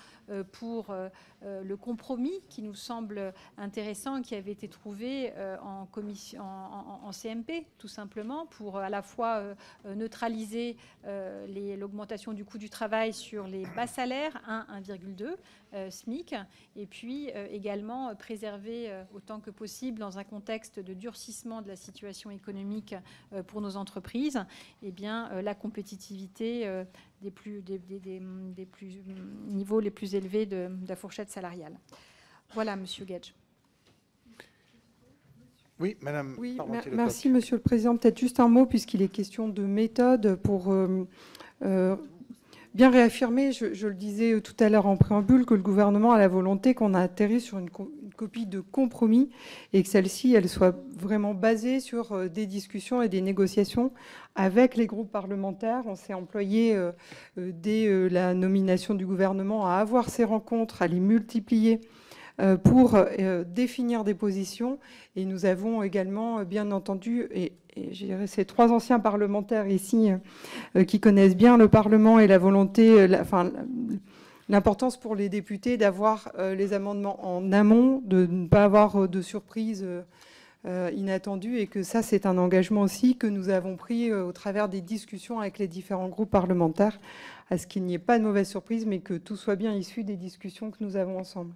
pour le compromis qui nous semble intéressant, qui avait été trouvé en CMP, tout simplement, pour à la fois neutraliser l'augmentation du coût du travail sur les bas salaires, 1,2 SMIC, et puis également préserver autant que possible, dans un contexte de durcissement de la situation économique pour nos entreprises, eh bien, la compétitivité des niveaux les plus élevés de la fourchette salariale. Voilà, Monsieur Guedj. Oui, Madame. Oui, merci, Monsieur le Président. Peut-être juste un mot, puisqu'il est question de méthode, pour bien réaffirmer, je le disais tout à l'heure en préambule, que le gouvernement a la volonté qu'on a atterri sur une copie de compromis et que celle-ci, elle soit vraiment basée sur des discussions et des négociations avec les groupes parlementaires. On s'est employé dès la nomination du gouvernement à avoir ces rencontres, à les multiplier pour définir des positions. Et nous avons également, bien entendu, et je dirais ces 3 anciens parlementaires ici qui connaissent bien le Parlement et la volonté, l'importance pour les députés d'avoir les amendements en amont, de ne pas avoir de surprises inattendues, et que ça, c'est un engagement aussi que nous avons pris au travers des discussions avec les différents groupes parlementaires, à ce qu'il n'y ait pas de mauvaise surprise, mais que tout soit bien issu des discussions que nous avons ensemble.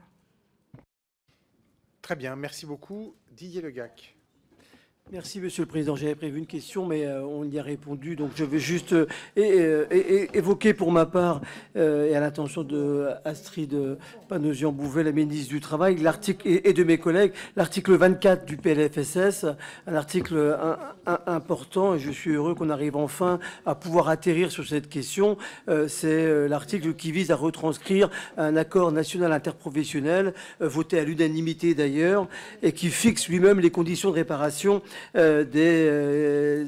Très bien, merci beaucoup. Didier Le Gac. Merci, Monsieur le Président. J'avais prévu une question, mais on y a répondu. Donc, je vais juste évoquer pour ma part, et à l'attention de Astrid Panosyan-Bouvet, la ministre du Travail, l'article et de mes collègues, l'article 24 du PLFSS, un article important, et je suis heureux qu'on arrive enfin à pouvoir atterrir sur cette question. C'est l'article qui vise à retranscrire un accord national interprofessionnel, voté à l'unanimité d'ailleurs, et qui fixe lui-même les conditions de réparation des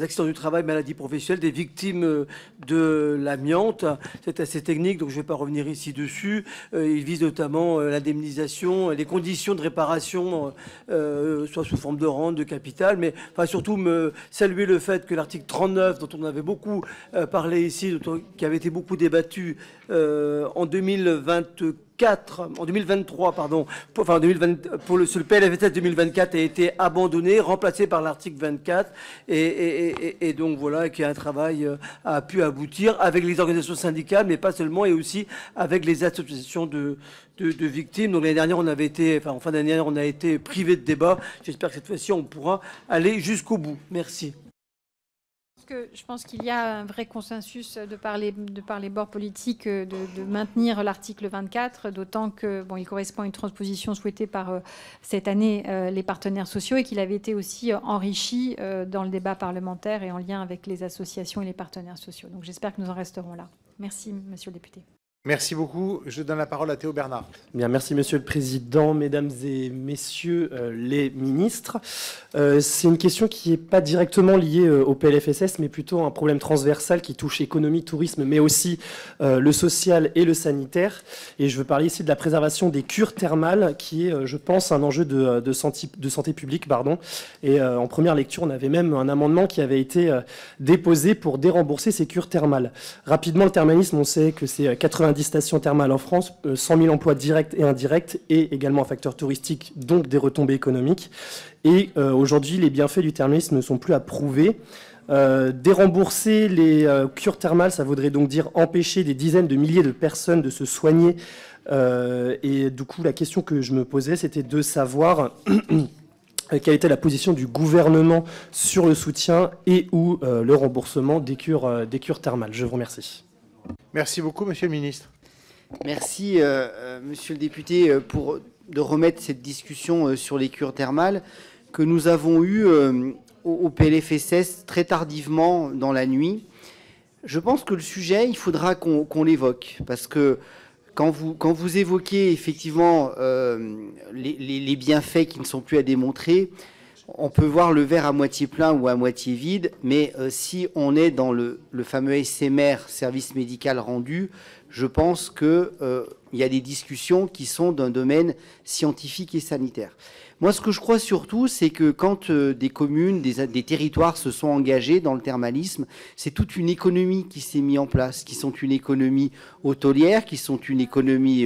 accidents du travail, maladies professionnelles, des victimes de l'amiante. C'est assez technique, donc je ne vais pas revenir ici dessus. Il vise notamment l'indemnisation, les conditions de réparation, soit sous forme de rente, de capital, mais enfin, surtout me saluer le fait que l'article 39, dont on avait beaucoup parlé ici, qui avait été beaucoup débattu en 2023, pardon, enfin 2020, pour le PLFSS 2024 a été abandonné, remplacé par l'article 24, et donc voilà, qui a un travail a pu aboutir avec les organisations syndicales, mais pas seulement, et aussi avec les associations de victimes. Donc l'année dernière, on avait été, enfin en fin d'année dernière, on a été privé de débat. J'espère que cette fois-ci, on pourra aller jusqu'au bout. Merci. Je pense qu'il y a un vrai consensus de par les bords politiques de maintenir l'article 24, d'autant que il correspond à une transposition souhaitée par cette année les partenaires sociaux, et qu'il avait été aussi enrichi dans le débat parlementaire et en lien avec les associations et les partenaires sociaux. Donc j'espère que nous en resterons là. Merci, Monsieur le député. Merci beaucoup. Je donne la parole à Théo Bernard. Bien, merci Monsieur le Président, Mesdames et Messieurs les ministres. C'est une question qui n'est pas directement liée au PLFSS, mais plutôt un problème transversal qui touche économie, tourisme, mais aussi le social et le sanitaire. Et je veux parler ici de la préservation des cures thermales, qui est, je pense, un enjeu de santé publique. Et en première lecture, on avait même un amendement qui avait été déposé pour dérembourser ces cures thermales. Rapidement, le thermalisme, on sait que c'est 90 stations thermales en France, 100 000 emplois directs et indirects, et également un facteur touristique, donc des retombées économiques. Et aujourd'hui, les bienfaits du thermalisme ne sont plus à prouver. Dérembourser les cures thermales, ça voudrait donc dire empêcher des dizaines de milliers de personnes de se soigner. Et du coup, la question que je me posais, c'était de savoir quelle était la position du gouvernement sur le soutien et ou le remboursement des cures thermales. Je vous remercie. Merci beaucoup, Monsieur le ministre. Merci, Monsieur le député, de remettre cette discussion sur les cures thermales que nous avons eue au PLFSS très tardivement dans la nuit. Je pense que le sujet, il faudra qu'on l'évoque, parce que quand vous évoquez effectivement les bienfaits qui ne sont plus à démontrer, on peut voir le verre à moitié plein ou à moitié vide, mais si on est dans le fameux SMR, service médical rendu, je pense qu'il y a des discussions qui sont d'un domaine scientifique et sanitaire. Moi, ce que je crois surtout, c'est que quand des communes, des territoires se sont engagés dans le thermalisme, c'est toute une économie qui s'est mise en place, qui sont une économie hôtelière, qui sont une économie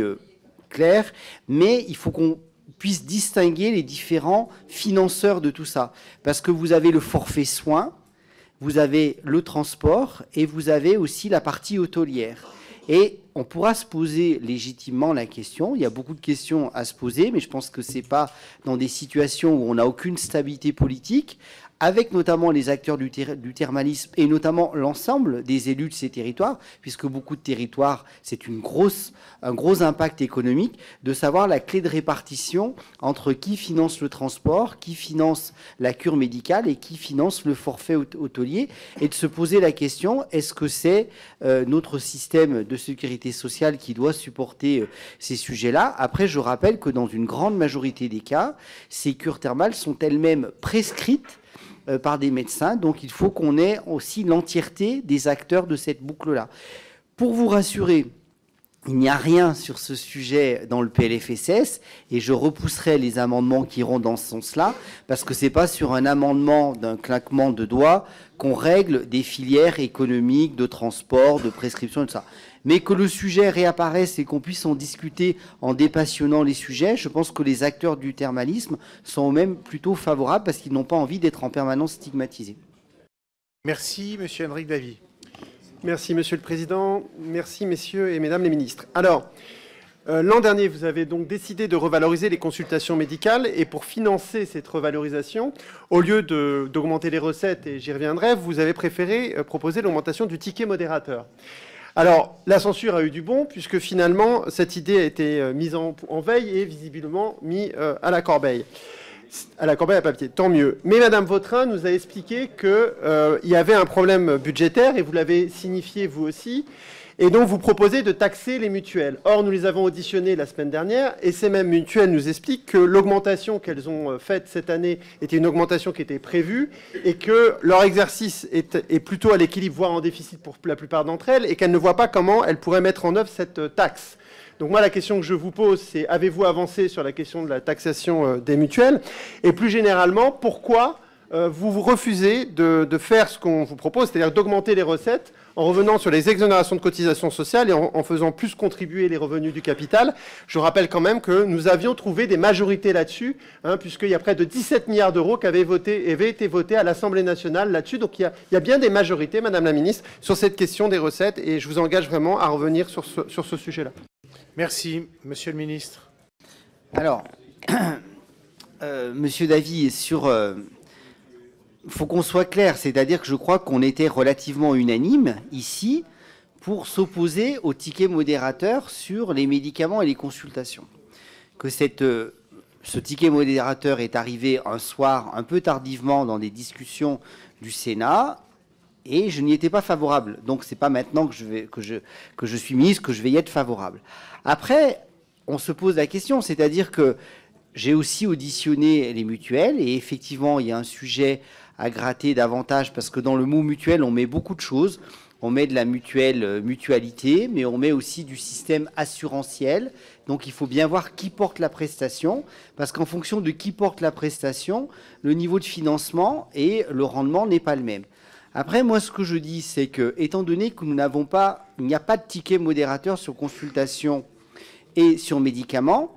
claire, mais il faut qu'on puisse distinguer les différents financeurs de tout ça. Parce que vous avez le forfait soins, vous avez le transport et vous avez aussi la partie hôtelière. Et on pourra se poser légitimement la question, il y a beaucoup de questions à se poser, mais je pense que ce n'est pas dans des situations où on n'a aucune stabilité politique, avec notamment les acteurs du thermalisme et notamment l'ensemble des élus de ces territoires, puisque beaucoup de territoires, c'est un gros impact économique, de savoir la clé de répartition entre qui finance le transport, qui finance la cure médicale et qui finance le forfait hôtelier, et de se poser la question, est-ce que c'est notre système de sécurité sociale qui doit supporter ces sujets-là? Après, je rappelle que dans une grande majorité des cas, ces cures thermales sont elles-mêmes prescrites par des médecins, donc il faut qu'on ait aussi l'entièreté des acteurs de cette boucle-là. Pour vous rassurer, il n'y a rien sur ce sujet dans le PLFSS, et je repousserai les amendements qui iront dans ce sens-là, parce que ce n'est pas sur un amendement d'un claquement de doigts qu'on règle des filières économiques, de transport, de prescription, et tout ça. Mais que le sujet réapparaisse et qu'on puisse en discuter en dépassionnant les sujets, je pense que les acteurs du thermalisme sont même plutôt favorables parce qu'ils n'ont pas envie d'être en permanence stigmatisés. Merci, Monsieur Henrik Davy. Merci, Monsieur le Président. Merci, Messieurs et Mesdames les ministres. Alors, l'an dernier, vous avez donc décidé de revaloriser les consultations médicales, et pour financer cette revalorisation, au lieu d'augmenter les recettes, et j'y reviendrai, vous avez préféré proposer l'augmentation du ticket modérateur. Alors, la censure a eu du bon, puisque finalement, cette idée a été mise en veille et visiblement mise à la corbeille. À la corbeille à papier, tant mieux. Mais Madame Vautrin nous a expliqué qu'il y avait un problème budgétaire, et vous l'avez signifié vous aussi, et donc vous proposez de taxer les mutuelles. Or, nous les avons auditionnées la semaine dernière, et ces mêmes mutuelles nous expliquent que l'augmentation qu'elles ont faite cette année était une augmentation qui était prévue, et que leur exercice est plutôt à l'équilibre, voire en déficit pour la plupart d'entre elles, et qu'elles ne voient pas comment elles pourraient mettre en œuvre cette taxe. Donc moi, la question que je vous pose, c'est avez-vous avancé sur la question de la taxation des mutuelles? Et plus généralement, pourquoi vous refusez de faire ce qu'on vous propose, c'est-à-dire d'augmenter les recettes en revenant sur les exonérations de cotisations sociales et en faisant plus contribuer les revenus du capital? Je rappelle quand même que nous avions trouvé des majorités là-dessus, puisqu'il y a près de 17 milliards d'euros qui avaient été votés à l'Assemblée nationale là-dessus. Donc il y a bien des majorités, Madame la Ministre, sur cette question des recettes, et je vous engage vraiment à revenir sur ce sujet-là. Merci. Monsieur le Ministre. Alors, Monsieur Davy, faut qu'on soit clair, c'est-à-dire que je crois qu'on était relativement unanime ici pour s'opposer au ticket modérateur sur les médicaments et les consultations. Que ce ticket modérateur est arrivé un soir un peu tardivement dans des discussions du Sénat, Et je n'y étais pas favorable. Donc, ce n'est pas maintenant que je suis ministre que je vais y être favorable. Après, on se pose la question, c'est-à-dire que j'ai aussi auditionné les mutuelles et effectivement, il y a un sujet à gratter davantage parce que dans le mot mutuelle, on met beaucoup de choses. On met de la mutualité, mais on met aussi du système assurantiel. Donc, il faut bien voir qui porte la prestation, parce qu'en fonction de qui porte la prestation, le niveau de financement et le rendement n'est pas le même. Après, moi, ce que je dis, c'est que, étant donné que nous n'avons pas, il n'y a pas de ticket modérateur sur consultation et sur médicaments,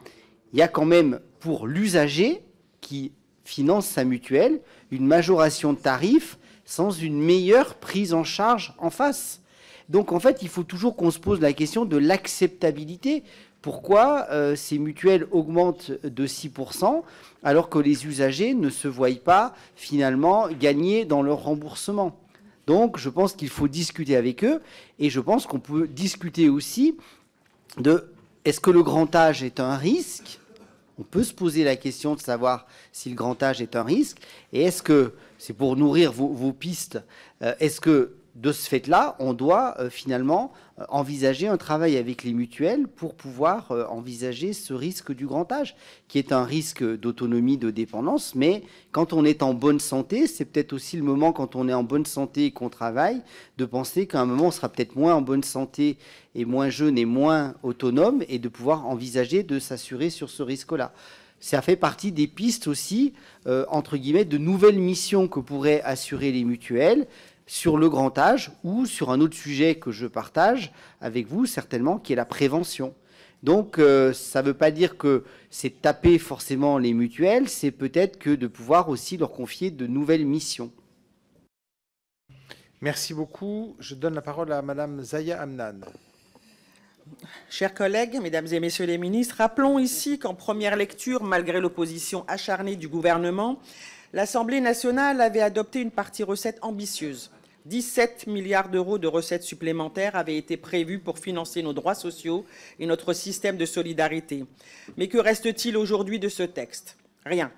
il y a quand même pour l'usager qui finance sa mutuelle une majoration de tarif sans une meilleure prise en charge en face. Donc, en fait, il faut toujours qu'on se pose la question de l'acceptabilité. Pourquoi ces mutuelles augmentent de 6% alors que les usagers ne se voient pas finalement gagner dans leur remboursement? Donc, je pense qu'il faut discuter avec eux et je pense qu'on peut discuter aussi de est-ce que le grand âge est un risque? On peut se poser la question de savoir si le grand âge est un risque. Et est-ce que, c'est pour nourrir vos pistes, est-ce que de ce fait-là, on doit finalement envisager un travail avec les mutuelles pour pouvoir envisager ce risque du grand âge, qui est un risque d'autonomie, de dépendance. Mais quand on est en bonne santé, c'est peut-être aussi le moment, quand on est en bonne santé et qu'on travaille, de penser qu'à un moment, on sera peut-être moins en bonne santé et moins jeune et moins autonome, et de pouvoir envisager de s'assurer sur ce risque-là. Ça fait partie des pistes aussi, entre guillemets, de nouvelles missions que pourraient assurer les mutuelles, sur le grand âge ou sur un autre sujet que je partage avec vous certainement, qui est la prévention. Donc ça ne veut pas dire que c'est taper forcément les mutuelles, c'est peut-être que de pouvoir aussi leur confier de nouvelles missions. Merci beaucoup. Je donne la parole à Madame Zaya Hamdan. Chers collègues, mesdames et messieurs les ministres, rappelons ici qu'en première lecture, malgré l'opposition acharnée du gouvernement, l'Assemblée nationale avait adopté une partie recette ambitieuse. 17 milliards d'euros de recettes supplémentaires avaient été prévus pour financer nos droits sociaux et notre système de solidarité. Mais que reste-t-il aujourd'hui de ce texte? Rien.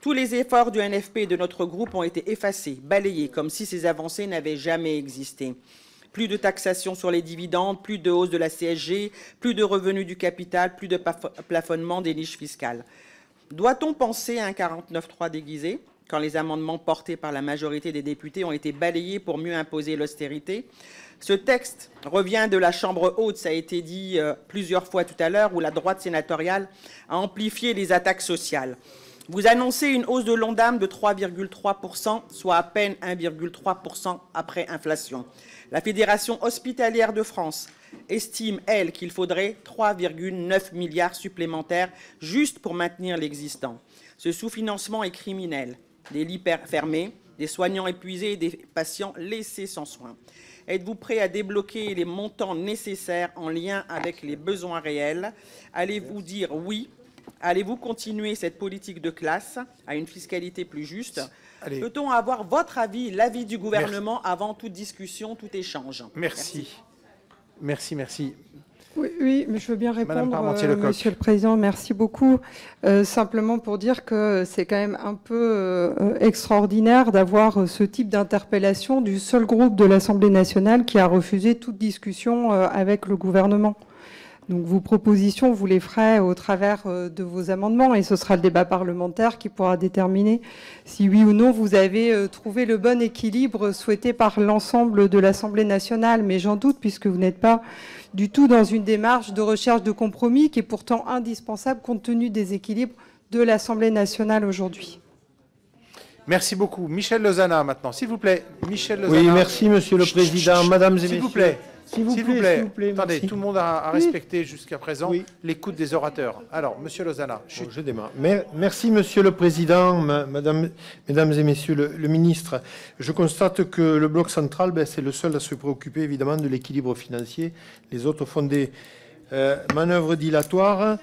Tous les efforts du NFP et de notre groupe ont été effacés, balayés, comme si ces avancées n'avaient jamais existé. Plus de taxation sur les dividendes, plus de hausse de la CSG, plus de revenus du capital, plus de plafonnement des niches fiscales. Doit-on penser à un 49.3 déguisé quand les amendements portés par la majorité des députés ont été balayés pour mieux imposer l'austérité? Ce texte revient de la Chambre haute, ça a été dit plusieurs fois tout à l'heure, où la droite sénatoriale a amplifié les attaques sociales. Vous annoncez une hausse de l'Ondam de 3,3%, soit à peine 1,3% après inflation. La Fédération hospitalière de France estime, elle, qu'il faudrait 3,9 milliards supplémentaires juste pour maintenir l'existant. Ce sous-financement est criminel. Des lits fermés, des soignants épuisés et des patients laissés sans soins. Êtes-vous prêt à débloquer les montants nécessaires en lien avec les besoins réels? Allez-vous dire oui? Allez-vous continuer cette politique de classe à une fiscalité plus juste? Peut-on avoir votre avis, l'avis du gouvernement avant toute discussion, tout échange? Merci. Merci. Oui, mais je veux bien répondre, Monsieur le Président, merci beaucoup. Simplement pour dire que c'est quand même un peu extraordinaire d'avoir ce type d'interpellation du seul groupe de l'Assemblée nationale qui a refusé toute discussion avec le gouvernement. Donc vos propositions, vous les ferez au travers de vos amendements et ce sera le débat parlementaire qui pourra déterminer si oui ou non vous avez trouvé le bon équilibre souhaité par l'ensemble de l'Assemblée nationale. Mais j'en doute puisque vous n'êtes pas du tout dans une démarche de recherche de compromis qui est pourtant indispensable compte tenu des équilibres de l'Assemblée nationale aujourd'hui. Merci beaucoup. Michel Lozana maintenant, s'il vous plaît. Michel Lozana. Oui, merci Monsieur le Président. Mesdames et messieurs. S'il vous plaît. S'il vous plaît. Attendez, merci. tout le monde a respecté jusqu'à présent l'écoute des orateurs. Alors, Monsieur Lozana. Bon, je démarre. Merci Monsieur le Président, Mesdames et Messieurs le Ministre. Je constate que le bloc central, c'est le seul à se préoccuper évidemment de l'équilibre financier. Les autres font des manœuvres dilatoires.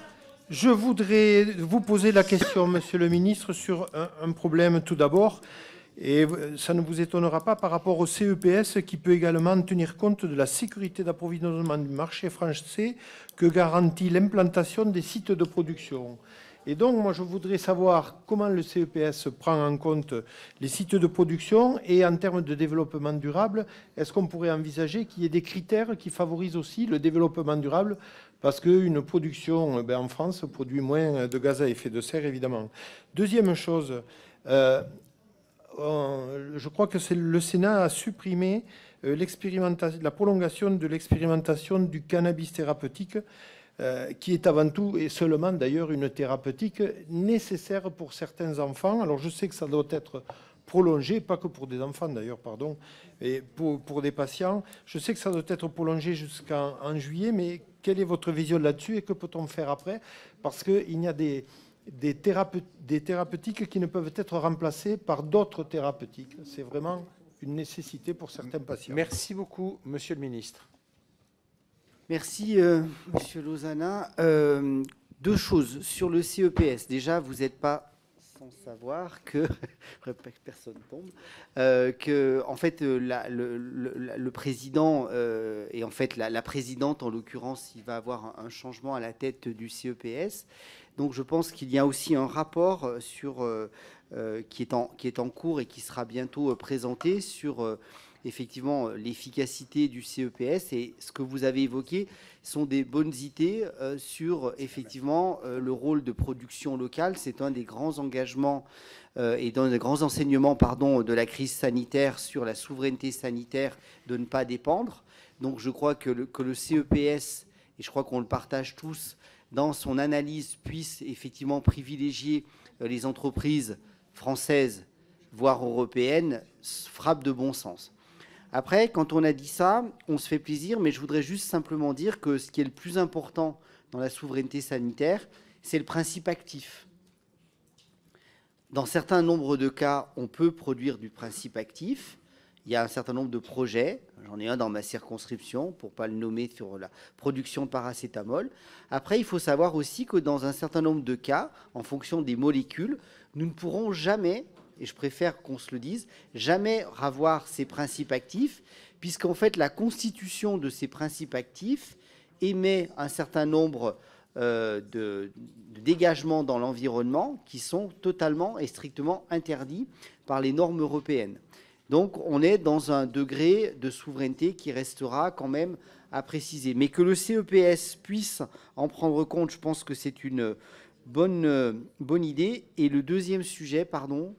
Je voudrais vous poser la question, Monsieur le Ministre, sur un problème tout d'abord. Et ça ne vous étonnera pas par rapport au CEPS qui peut également tenir compte de la sécurité d'approvisionnement du marché français que garantit l'implantation des sites de production. Et donc, moi, je voudrais savoir comment le CEPS prend en compte les sites de production et en termes de développement durable, est-ce qu'on pourrait envisager qu'il y ait des critères qui favorisent aussi le développement durable? Parce qu'une production en France produit moins de gaz à effet de serre, évidemment. Deuxième chose, je crois que le Sénat a supprimé la prolongation de l'expérimentation du cannabis thérapeutique, qui est avant tout et seulement d'ailleurs une thérapeutique nécessaire pour certains enfants. Alors je sais que ça doit être prolongé, pas que pour des enfants d'ailleurs, pardon, et pour des patients. Je sais que ça doit être prolongé jusqu'en juillet, mais quelle est votre vision là-dessus et que peut-on faire après? Parce qu'il y a des thérapeutiques qui ne peuvent être remplacées par d'autres thérapeutiques. C'est vraiment une nécessité pour certains patients. Merci beaucoup, Monsieur le Ministre. Merci, Monsieur Lozana. Deux choses. Sur le CEPS, déjà, vous n'êtes pas sans savoir que, personne tombe, que en fait, le président et en fait la présidente, en l'occurrence, il va avoir un changement à la tête du CEPS. Donc je pense qu'il y a aussi un rapport qui est en cours et qui sera bientôt présenté sur effectivement l'efficacité du CEPS, et ce que vous avez évoqué sont des bonnes idées sur effectivement le rôle de production locale. C'est un des grands engagements et d'un des grands enseignements de la crise sanitaire sur la souveraineté sanitaire, de ne pas dépendre. Donc je crois que le CEPS, et je crois qu'on le partage tous, dans son analyse puisse effectivement privilégier les entreprises françaises, voire européennes, frappe de bon sens. Après, quand on a dit ça, on se fait plaisir, mais je voudrais juste simplement dire que ce qui est le plus important dans la souveraineté sanitaire, c'est le principe actif. Dans certains nombres de cas, on peut produire du principe actif. Il y a un certain nombre de projets, j'en ai un dans ma circonscription, pour ne pas le nommer, sur la production de paracétamol. Après, il faut savoir aussi que dans un certain nombre de cas, en fonction des molécules, nous ne pourrons jamais, et je préfère qu'on se le dise, jamais avoir ces principes actifs, puisqu'en fait, la constitution de ces principes actifs émet un certain nombre de dégagements dans l'environnement qui sont totalement et strictement interdits par les normes européennes. Donc, on est dans un degré de souveraineté qui restera quand même à préciser. Mais que le CEPS puisse en prendre compte, je pense que c'est une bonne idée. Et le deuxième sujet, pardon,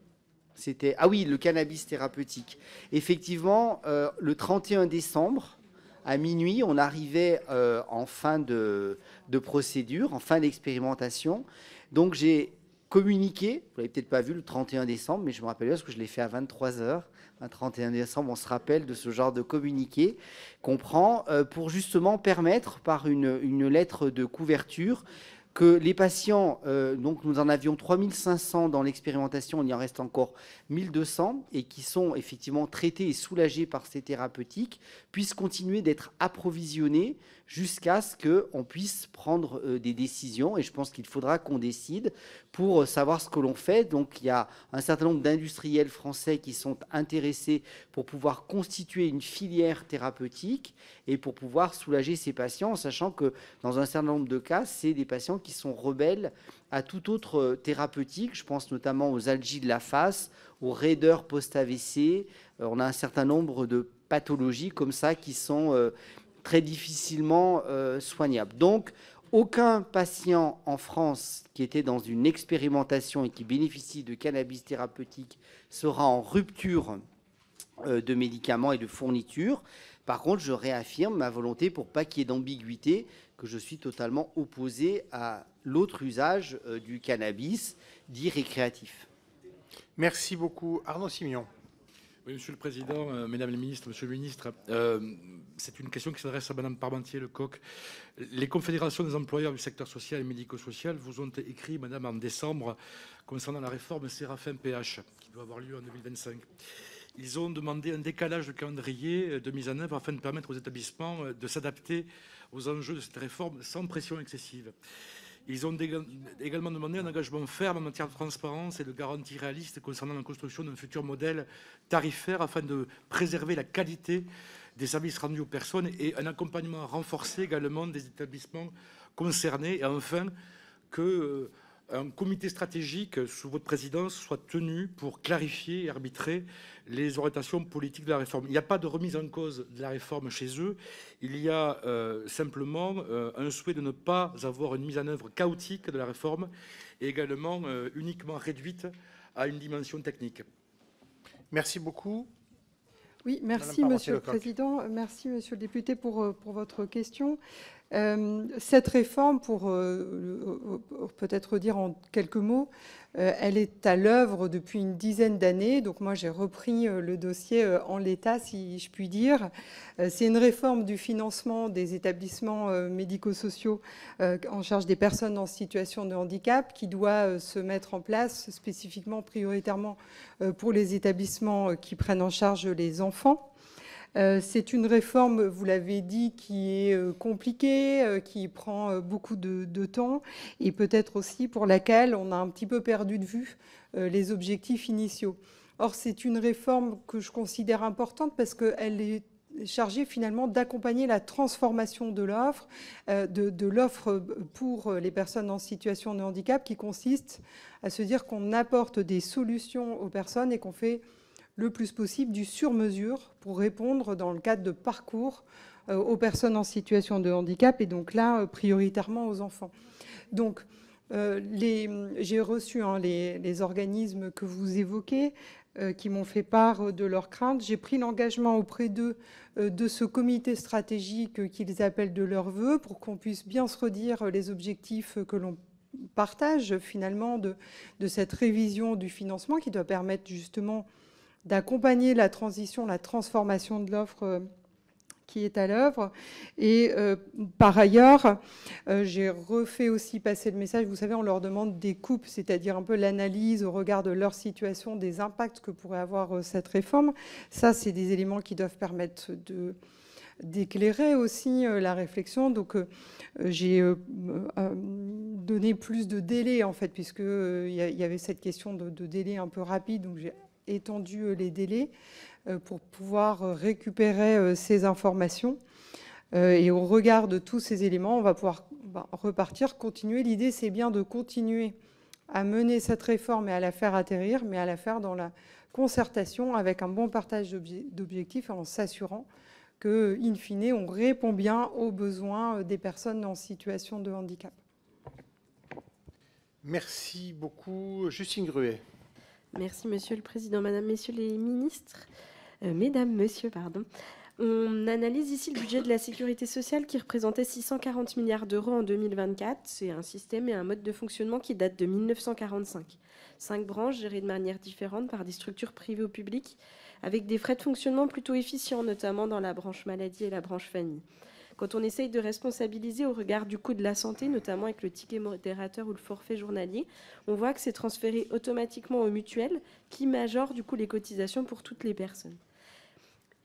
c'était... Ah oui, le cannabis thérapeutique. Effectivement, le 31 décembre, à minuit, on arrivait en fin de procédure, en fin d'expérimentation. Donc, j'ai communiqué, vous l'avez peut-être pas vu le 31 décembre, mais je me rappelle parce que je l'ai fait à 23h. Un 31 décembre, on se rappelle de ce genre de communiqué qu'on prend pour justement permettre, par une lettre de couverture, que les patients, donc nous en avions 3500 dans l'expérimentation, il y en reste encore 1200, et qui sont effectivement traités et soulagés par ces thérapeutiques, puissent continuer d'être approvisionnés jusqu'à ce qu'on puisse prendre des décisions. Et je pense qu'il faudra qu'on décide pour savoir ce que l'on fait. Donc il y a un certain nombre d'industriels français qui sont intéressés pour pouvoir constituer une filière thérapeutique et pour pouvoir soulager ces patients, sachant que dans un certain nombre de cas, c'est des patients qui sont rebelles à toute autre thérapeutique. Je pense notamment aux algies de la face, aux raideurs post-AVC. On a un certain nombre de pathologies comme ça qui sont très difficilement soignables. Donc, aucun patient en France qui était dans une expérimentation et qui bénéficie de cannabis thérapeutique sera en rupture de médicaments et de fournitures. Par contre, je réaffirme ma volonté, pour pas qu'il y ait d'ambiguïté, que je suis totalement opposé à l'autre usage du cannabis dit récréatif. Merci beaucoup. Arnaud Simion. Oui, Monsieur le Président, Mesdames les ministres, Monsieur le Ministre, c'est une question qui s'adresse à Madame Parmentier-Lecocq. Les confédérations des employeurs du secteur social et médico-social vous ont écrit, Madame, en décembre, concernant la réforme Séraphin-PH, qui doit avoir lieu en 2025. Ils ont demandé un décalage de calendrier de mise en œuvre afin de permettre aux établissements de s'adapter aux enjeux de cette réforme sans pression excessive. Ils ont également demandé un engagement ferme en matière de transparence et de garantie réaliste concernant la construction d'un futur modèle tarifaire afin de préserver la qualité des services rendus aux personnes et un accompagnement renforcé également des établissements concernés. Et enfin, que un comité stratégique sous votre présidence soit tenu pour clarifier et arbitrer les orientations politiques de la réforme. Il n'y a pas de remise en cause de la réforme chez eux. Il y a simplement un souhait de ne pas avoir une mise en œuvre chaotique de la réforme et également uniquement réduite à une dimension technique. Merci beaucoup. Oui, merci Monsieur le Président. Merci Monsieur le député pour votre question. Cette réforme, pour peut-être dire en quelques mots, elle est à l'œuvre depuis une dizaine d'années. Donc moi, j'ai repris le dossier en l'état, si je puis dire. C'est une réforme du financement des établissements médico-sociaux en charge des personnes en situation de handicap qui doit se mettre en place spécifiquement, prioritairement pour les établissements qui prennent en charge les enfants. C'est une réforme, vous l'avez dit, qui est compliquée, qui prend beaucoup de temps et peut-être aussi pour laquelle on a un petit peu perdu de vue les objectifs initiaux. Or, c'est une réforme que je considère importante parce qu'elle est chargée finalement d'accompagner la transformation de l'offre, de l'offre pour les personnes en situation de handicap qui consiste à se dire qu'on apporte des solutions aux personnes et qu'on fait le plus possible du sur-mesure pour répondre dans le cadre de parcours aux personnes en situation de handicap et donc là, prioritairement aux enfants. Donc, j'ai reçu les organismes que vous évoquez qui m'ont fait part de leurs craintes. J'ai pris l'engagement auprès d'eux de ce comité stratégique qu'ils appellent de leur vœu pour qu'on puisse bien se redire les objectifs que l'on partage finalement de cette révision du financement qui doit permettre justement d'accompagner la transition, la transformation de l'offre qui est à l'œuvre. Et par ailleurs, j'ai refait aussi passer le message, vous savez, on leur demande des coupes, c'est-à-dire un peu l'analyse au regard de leur situation, des impacts que pourrait avoir cette réforme. Ça, c'est des éléments qui doivent permettre d'éclairer aussi la réflexion. Donc, j'ai donné plus de délais, en fait, puisqu'il y avait cette question de délai un peu rapide, donc j'ai étendu les délais pour pouvoir récupérer ces informations. Et au regard de tous ces éléments, on va pouvoir repartir, continuer. L'idée, c'est bien de continuer à mener cette réforme et à la faire atterrir, mais à la faire dans la concertation avec un bon partage d'objectifs en s'assurant que, in fine, on répond bien aux besoins des personnes en situation de handicap. Merci beaucoup. Justine Gruet. Merci Monsieur le Président, Madame, Messieurs les ministres, Mesdames, Messieurs, pardon. On analyse ici le budget de la sécurité sociale qui représentait 640 milliards d'euros en 2024. C'est un système et un mode de fonctionnement qui date de 1945. 5 branches gérées de manière différente par des structures privées ou publiques avec des frais de fonctionnement plutôt efficients, notamment dans la branche maladie et la branche famille. Quand on essaye de responsabiliser au regard du coût de la santé, notamment avec le ticket modérateur ou le forfait journalier, on voit que c'est transféré automatiquement aux mutuelles qui majorent du coup les cotisations pour toutes les personnes.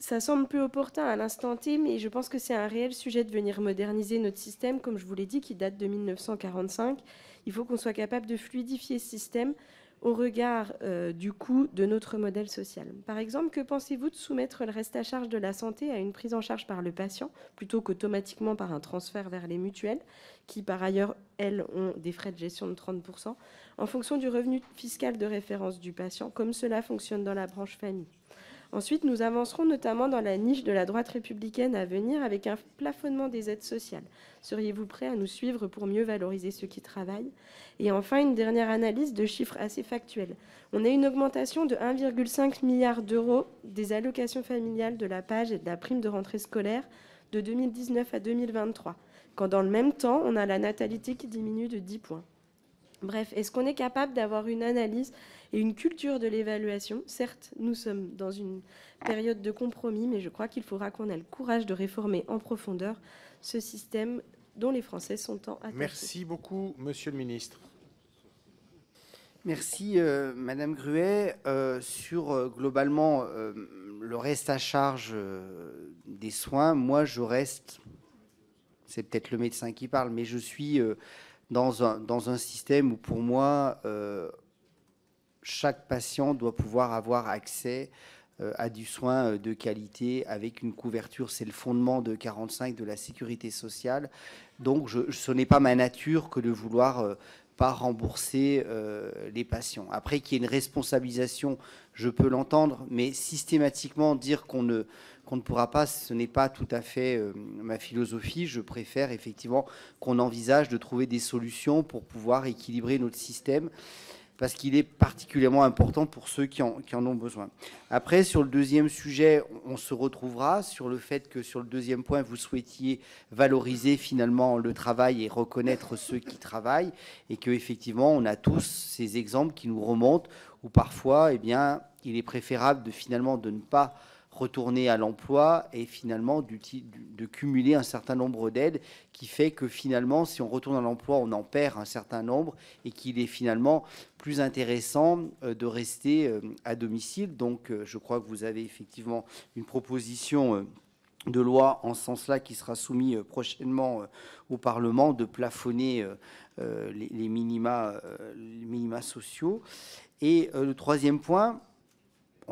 Ça semble peu opportun à l'instant T, mais je pense que c'est un réel sujet de venir moderniser notre système, comme je vous l'ai dit, qui date de 1945. Il faut qu'on soit capable de fluidifier ce système au regard du coût de notre modèle social. Par exemple, que pensez-vous de soumettre le reste à charge de la santé à une prise en charge par le patient, plutôt qu'automatiquement par un transfert vers les mutuelles, qui par ailleurs, elles, ont des frais de gestion de 30%, en fonction du revenu fiscal de référence du patient, comme cela fonctionne dans la branche famille. Ensuite, nous avancerons notamment dans la niche de la droite républicaine à venir avec un plafonnement des aides sociales. Seriez-vous prêt à nous suivre pour mieux valoriser ceux qui travaillent? Et enfin, une dernière analyse de chiffres assez factuels. On a une augmentation de 1,5 milliard d'euros des allocations familiales de la PAJE et de la prime de rentrée scolaire de 2019 à 2023, quand dans le même temps, on a la natalité qui diminue de 10 points. Bref, est-ce qu'on est capable d'avoir une analyse et une culture de l'évaluation? Certes, nous sommes dans une période de compromis, mais je crois qu'il faudra qu'on ait le courage de réformer en profondeur ce système dont les Français sont tant attachés. Merci beaucoup, Monsieur le Ministre. Merci, Madame Gruet. Sur globalement le reste à charge des soins, moi je reste, c'est peut-être le médecin qui parle, mais je suis dans un système où pour moi chaque patient doit pouvoir avoir accès à du soin de qualité avec une couverture. C'est le fondement de 45 de la sécurité sociale. Donc ce n'est pas ma nature que de vouloir pas rembourser les patients. Après, qu'il y ait une responsabilisation, je peux l'entendre, mais systématiquement dire qu'on ne pourra pas, ce n'est pas tout à fait ma philosophie. Je préfère effectivement qu'on envisage de trouver des solutions pour pouvoir équilibrer notre système, parce qu'il est particulièrement important pour ceux qui en ont besoin. Après, sur le deuxième sujet, on se retrouvera sur le fait que, sur le deuxième point, vous souhaitiez valoriser finalement le travail et reconnaître ceux qui travaillent, et qu'effectivement, on a tous ces exemples qui nous remontent, où parfois, eh bien, il est préférable de ne pas retourner à l'emploi et finalement de cumuler un certain nombre d'aides, qui fait que finalement, si on retourne à l'emploi, on en perd un certain nombre, et qu'il est finalement plus intéressant de rester à domicile. Donc, je crois que vous avez effectivement une proposition de loi en ce sens-là qui sera soumise prochainement au Parlement, de plafonner les minima sociaux. Et le troisième point,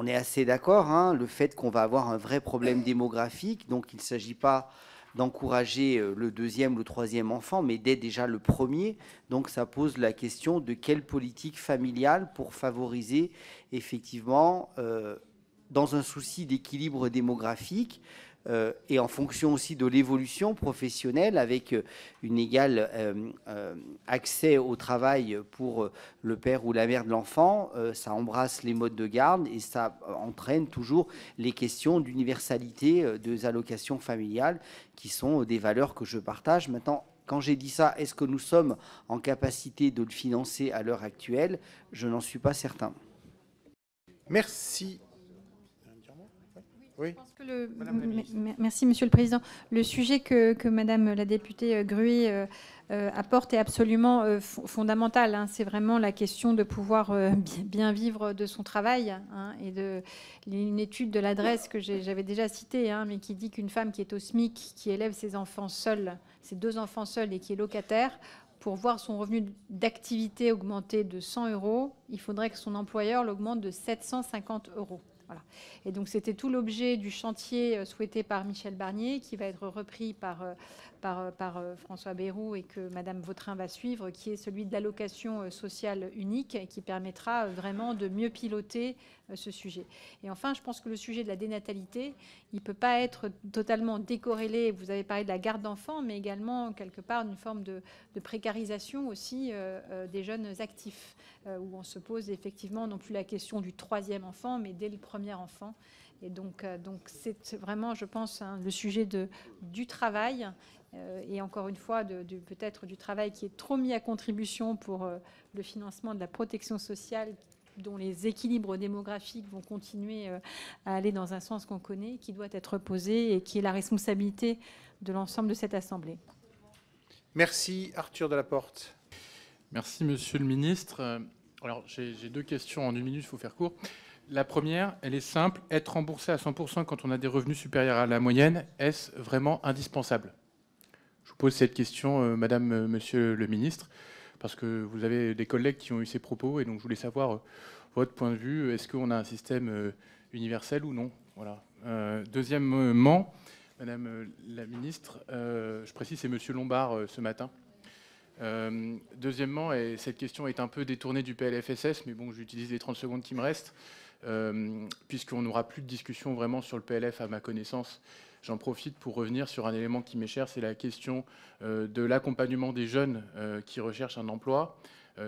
on est assez d'accord, hein, le fait qu'on va avoir un vrai problème démographique, donc il ne s'agit pas d'encourager le deuxième, le troisième enfant, mais dès déjà le premier. Donc ça pose la question de quelle politique familiale pour favoriser effectivement, dans un souci d'équilibre démographique, et en fonction aussi de l'évolution professionnelle, avec une égale accès au travail pour le père ou la mère de l'enfant, ça embrasse les modes de garde et ça entraîne toujours les questions d'universalité des allocations familiales, qui sont des valeurs que je partage. Maintenant, quand j'ai dit ça, est-ce que nous sommes en capacité de le financer à l'heure actuelle? Je n'en suis pas certain. Merci. Oui. Merci, Monsieur le Président. Le sujet que Madame la députée Gruy apporte est absolument fondamental, hein. C'est vraiment la question de pouvoir bien vivre de son travail, hein, et une étude de l'adresse que j'avais déjà citée, hein, mais qui dit qu'une femme qui est au SMIC, qui élève ses enfants seuls, ses 2 enfants seuls, et qui est locataire, pour voir son revenu d'activité augmenter de 100 €, il faudrait que son employeur l'augmente de 750 €. Voilà. Et donc c'était tout l'objet du chantier souhaité par Michel Barnier, qui va être repris par François Bayrou et que Madame Vautrin va suivre, qui est celui de l'allocation sociale unique, et qui permettra vraiment de mieux piloter ce sujet. Et enfin, je pense que le sujet de la dénatalité, il ne peut pas être totalement décorrélé. Vous avez parlé de la garde d'enfants, mais également quelque part d'une forme de précarisation aussi des jeunes actifs, où on se pose effectivement non plus la question du 3e enfant, mais dès le 1er enfant. Et donc c'est vraiment, je pense, hein, le sujet du travail, et encore une fois, peut-être du travail qui est trop mis à contribution pour le financement de la protection sociale, dont les équilibres démographiques vont continuer à aller dans un sens qu'on connaît, qui doit être posé et qui est la responsabilité de l'ensemble de cette Assemblée. Merci. Arthur Delaporte. Merci, Monsieur le Ministre. Alors, j'ai 2 questions en 1 minute, il faut faire court. La première, elle est simple. Être remboursé à 100% quand on a des revenus supérieurs à la moyenne, est-ce vraiment indispensable? Je vous pose cette question, Madame, Monsieur le Ministre, parce que vous avez des collègues qui ont eu ces propos, et donc je voulais savoir votre point de vue. Est-ce qu'on a un système universel ou non? Voilà. Deuxièmement, Madame la Ministre, je précise, c'est Monsieur Lombard ce matin. Deuxièmement, et cette question est un peu détournée du PLFSS, mais bon, j'utilise les 30 secondes qui me restent, puisqu'on n'aura plus de discussion vraiment sur le PLF à ma connaissance. J'en profite pour revenir sur un élément qui m'est cher, c'est la question de l'accompagnement des jeunes qui recherchent un emploi.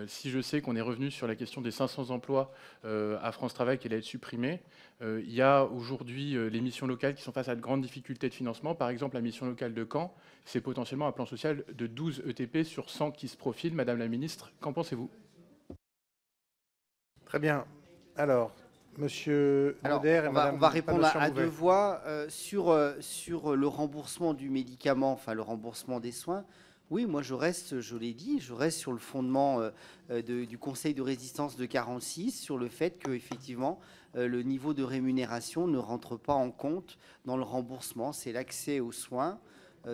Si je sais qu'on est revenu sur la question des 500 emplois à France Travail qui allait être supprimée, il y a aujourd'hui les missions locales qui sont face à de grandes difficultés de financement. Par exemple, la mission locale de Caen, c'est potentiellement un plan social de 12 ETP sur 100 qui se profile. Madame la Ministre, qu'en pensez-vous? Très bien. Alors, Monsieur Bauder et Madame. On va répondre à Bouvet. 2 voix sur le remboursement du médicament, enfin le remboursement des soins. Oui, moi je reste, je l'ai dit, je reste sur le fondement du Conseil de résistance de 46, sur le fait que effectivement le niveau de rémunération ne rentre pas en compte dans le remboursement. C'est l'accès aux soins,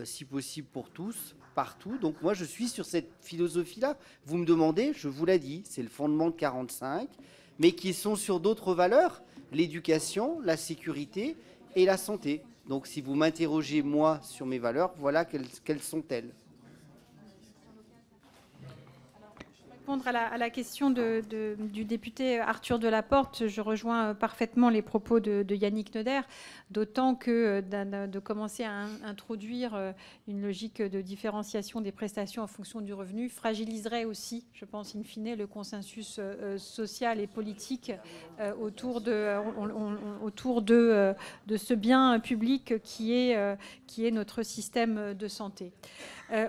si possible pour tous, partout. Donc moi je suis sur cette philosophie-là. Vous me demandez, je vous l'ai dit, c'est le fondement de 45, mais qui sont sur d'autres valeurs, l'éducation, la sécurité et la santé. Donc si vous m'interrogez moi sur mes valeurs, voilà quelles sont-elles. répondre à la question du député Arthur Delaporte, je rejoins parfaitement les propos de Yannick Neuder, d'autant que de commencer à introduire une logique de différenciation des prestations en fonction du revenu fragiliserait aussi, je pense, in fine, le consensus social et politique autour de ce bien public qui est notre système de santé.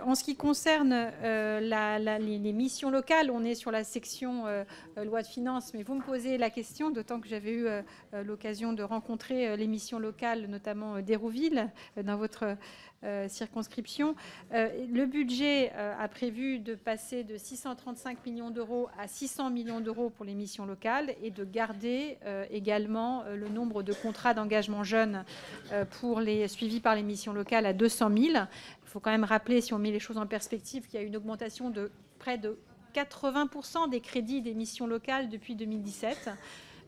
En ce qui concerne les missions locales, on est sur la section loi de finances, mais vous me posez la question, d'autant que j'avais eu l'occasion de rencontrer les missions locales, notamment d'Hérouville, dans votre circonscription. Le budget a prévu de passer de 635 millions d'euros à 600 millions d'euros pour les missions locales et de garder également le nombre de contrats d'engagement jeunes suivis par les missions locales à 200 000. Il faut quand même rappeler, si on met les choses en perspective, qu'il y a une augmentation de près de 80% des crédits des missions locales depuis 2017.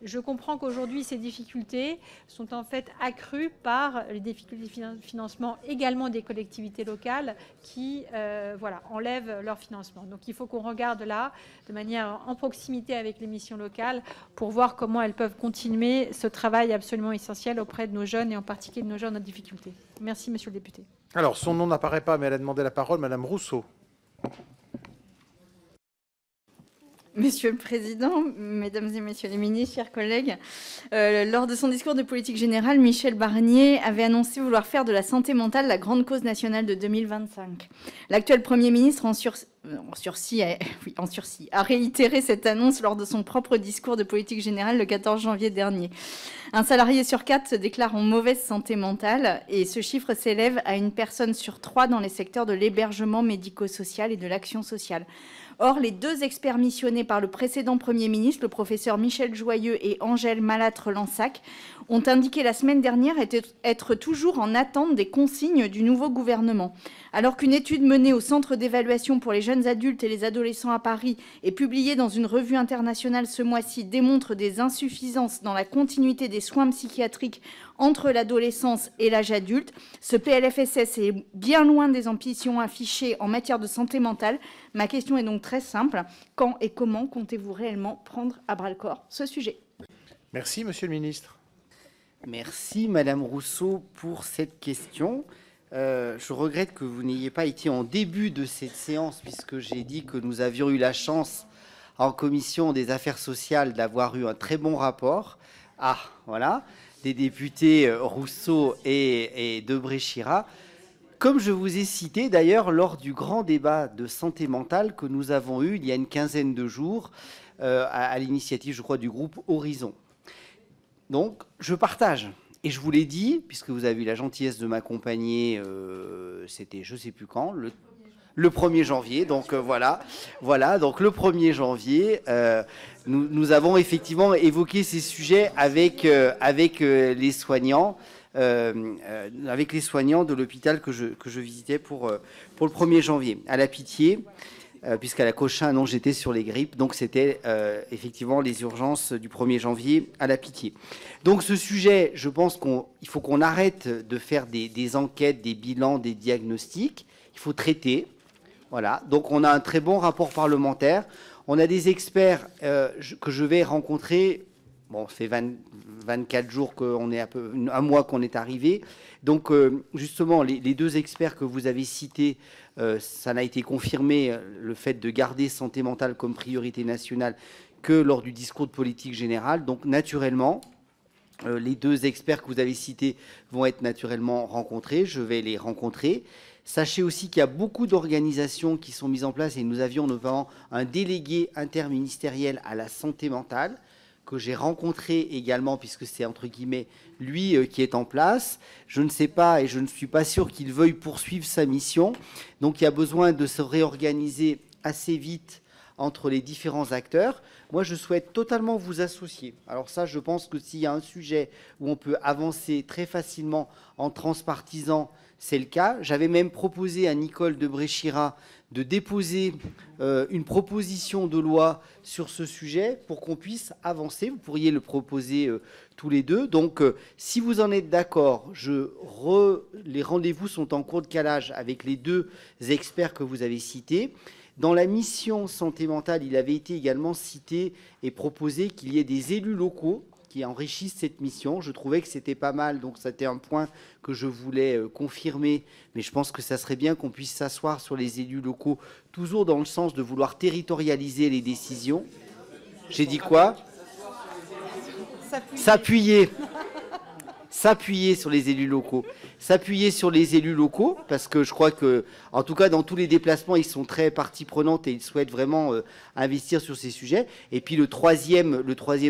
Je comprends qu'aujourd'hui, ces difficultés sont en fait accrues par les difficultés de financement également des collectivités locales qui enlèvent leur financement. Donc il faut qu'on regarde là, de manière en proximité avec les missions locales, pour voir comment elles peuvent continuer ce travail absolument essentiel auprès de nos jeunes et en particulier de nos jeunes en difficulté. Merci, monsieur le député. Alors, son nom n'apparaît pas, mais elle a demandé la parole. Madame Rousseau. Monsieur le Président, Mesdames et Messieurs les ministres, chers collègues, lors de son discours de politique générale, Michel Barnier avait annoncé vouloir faire de la santé mentale la grande cause nationale de 2025. L'actuel Premier ministre, en sursis, a réitéré cette annonce lors de son propre discours de politique générale le 14 janvier dernier. Un salarié sur 4 se déclare en mauvaise santé mentale et ce chiffre s'élève à une personne sur 3 dans les secteurs de l'hébergement médico-social et de l'action sociale. Or, les 2 experts missionnés par le précédent Premier ministre, le professeur Michel Joyeux et Angèle Malatre-Lansac, ont indiqué la semaine dernière être toujours en attente des consignes du nouveau gouvernement. Alors qu'une étude menée au Centre d'évaluation pour les jeunes adultes et les adolescents à Paris et publiée dans une revue internationale ce mois-ci démontre des insuffisances dans la continuité des soins psychiatriques entre l'adolescence et l'âge adulte, ce PLFSS est bien loin des ambitions affichées en matière de santé mentale. Ma question est donc très simple. Quand et comment comptez-vous réellement prendre à bras-le-corps ce sujet ? Merci, monsieur le ministre. Merci, Madame Rousseau, pour cette question. Je regrette que vous n'ayez pas été en début de cette séance, puisque j'ai dit que nous avions eu la chance, en commission des affaires sociales, d'avoir eu un très bon rapport. Ah, voilà, des députés Rousseau et Debré-Chira. Comme je vous ai cité, d'ailleurs, lors du grand débat de santé mentale que nous avons eu il y a une quinzaine de jours, à l'initiative, je crois, du groupe Horizon. Donc, je partage. Et je vous l'ai dit, puisque vous avez eu la gentillesse de m'accompagner, c'était je ne sais plus quand, le 1er janvier. Donc voilà, donc le 1er janvier, nous avons effectivement évoqué ces sujets avec les soignants, de l'hôpital que je visitais pour le 1er janvier, à la Pitié. Puisqu'à la Cochin, non, j'étais sur les grippes. Donc, c'était effectivement les urgences du 1er janvier à la Pitié. Donc, ce sujet, je pense qu'il faut qu'on arrête de faire des enquêtes, des bilans, des diagnostics. Il faut traiter. Voilà. Donc, on a un très bon rapport parlementaire. On a des experts que je vais rencontrer. Bon, ça fait 24 jours qu'on est un mois qu'on est arrivé. Donc, justement, les 2 experts que vous avez cités, ça n'a été confirmé, le fait de garder santé mentale comme priorité nationale que lors du discours de politique générale. Donc, naturellement, les 2 experts que vous avez cités vont être naturellement rencontrés. Je vais les rencontrer. Sachez aussi qu'il y a beaucoup d'organisations qui sont mises en place et nous avions notamment un délégué interministériel à la santé mentale que j'ai rencontré également, puisque c'est entre guillemets lui qui est en place. Je ne sais pas et je ne suis pas sûr qu'il veuille poursuivre sa mission. Donc il y a besoin de se réorganiser assez vite entre les différents acteurs. Moi, je souhaite totalement vous associer. Alors ça, je pense que s'il y a un sujet où on peut avancer très facilement en transpartisan, c'est le cas. J'avais même proposé à Nicole Debré-Chira de déposer une proposition de loi sur ce sujet pour qu'on puisse avancer. Vous pourriez le proposer tous les 2. Donc, si vous en êtes d'accord, les rendez-vous sont en cours de calage avec les 2 experts que vous avez cités. Dans la mission santé mentale, il avait été également cité et proposé qu'il y ait des élus locaux qui enrichissent cette mission. Je trouvais que c'était pas mal, donc c'était un point que je voulais confirmer, mais je pense que ça serait bien qu'on puisse s'asseoir sur les élus locaux, toujours dans le sens de vouloir territorialiser les décisions. J'ai dit quoi? S'appuyer. S'appuyer sur les élus locaux. S'appuyer sur les élus locaux, parce que je crois que, en tout cas, dans tous les déplacements, ils sont très partie prenante et ils souhaitent vraiment investir sur ces sujets. Et puis le troisième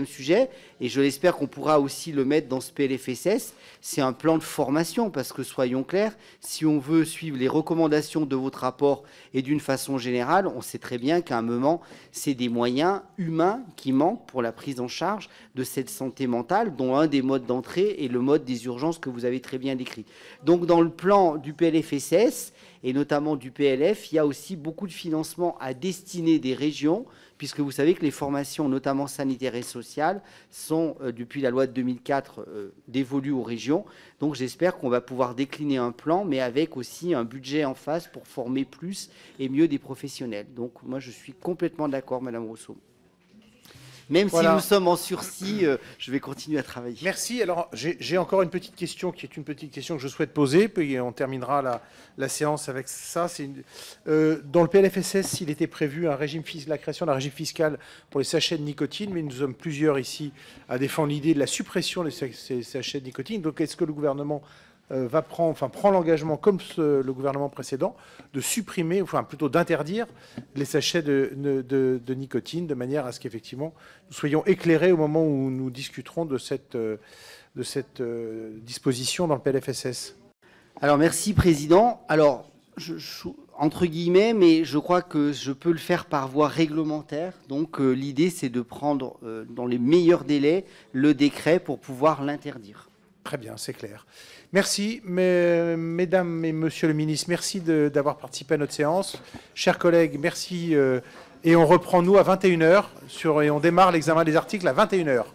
sujet, et je l'espère qu'on pourra aussi le mettre dans ce PLFSS, c'est un plan de formation, parce que soyons clairs, si on veut suivre les recommandations de votre rapport et d'une façon générale, on sait très bien qu'à un moment, c'est des moyens humains qui manquent pour la prise en charge de cette santé mentale, dont un des modes d'entrée est le mode des urgences que vous avez très bien décrit. Donc dans le plan du PLFSS et notamment du PLF, il y a aussi beaucoup de financement à destiner des régions, puisque vous savez que les formations, notamment sanitaires et sociales, sont, depuis la loi de 2004, dévolues aux régions. Donc j'espère qu'on va pouvoir décliner un plan, mais avec aussi un budget en face pour former plus et mieux des professionnels. Donc moi, je suis complètement d'accord, Madame Rousseau. Même si nous sommes en sursis, je vais continuer à travailler. Merci. Alors, j'ai encore une petite question qui est une petite question que je souhaite poser, puis on terminera la séance avec ça. Dans le PLFSS, il était prévu la création d'un régime fiscal pour les sachets de nicotine, mais nous sommes plusieurs ici à défendre l'idée de la suppression de ces sachets de nicotine. Donc, est-ce que le gouvernement prend l'engagement, comme le gouvernement précédent, de supprimer, enfin plutôt d'interdire les sachets de nicotine, de manière à ce qu'effectivement nous soyons éclairés au moment où nous discuterons de cette disposition dans le PLFSS. Alors merci Président. Alors entre guillemets, mais je crois que je peux le faire par voie réglementaire. Donc l'idée c'est de prendre dans les meilleurs délais le décret pour pouvoir l'interdire. Très bien, c'est clair. Merci, mesdames et monsieur le ministre, merci d'avoir participé à notre séance. Chers collègues, merci. Et on reprend, nous, à 21h, et on démarre l'examen des articles à 21h.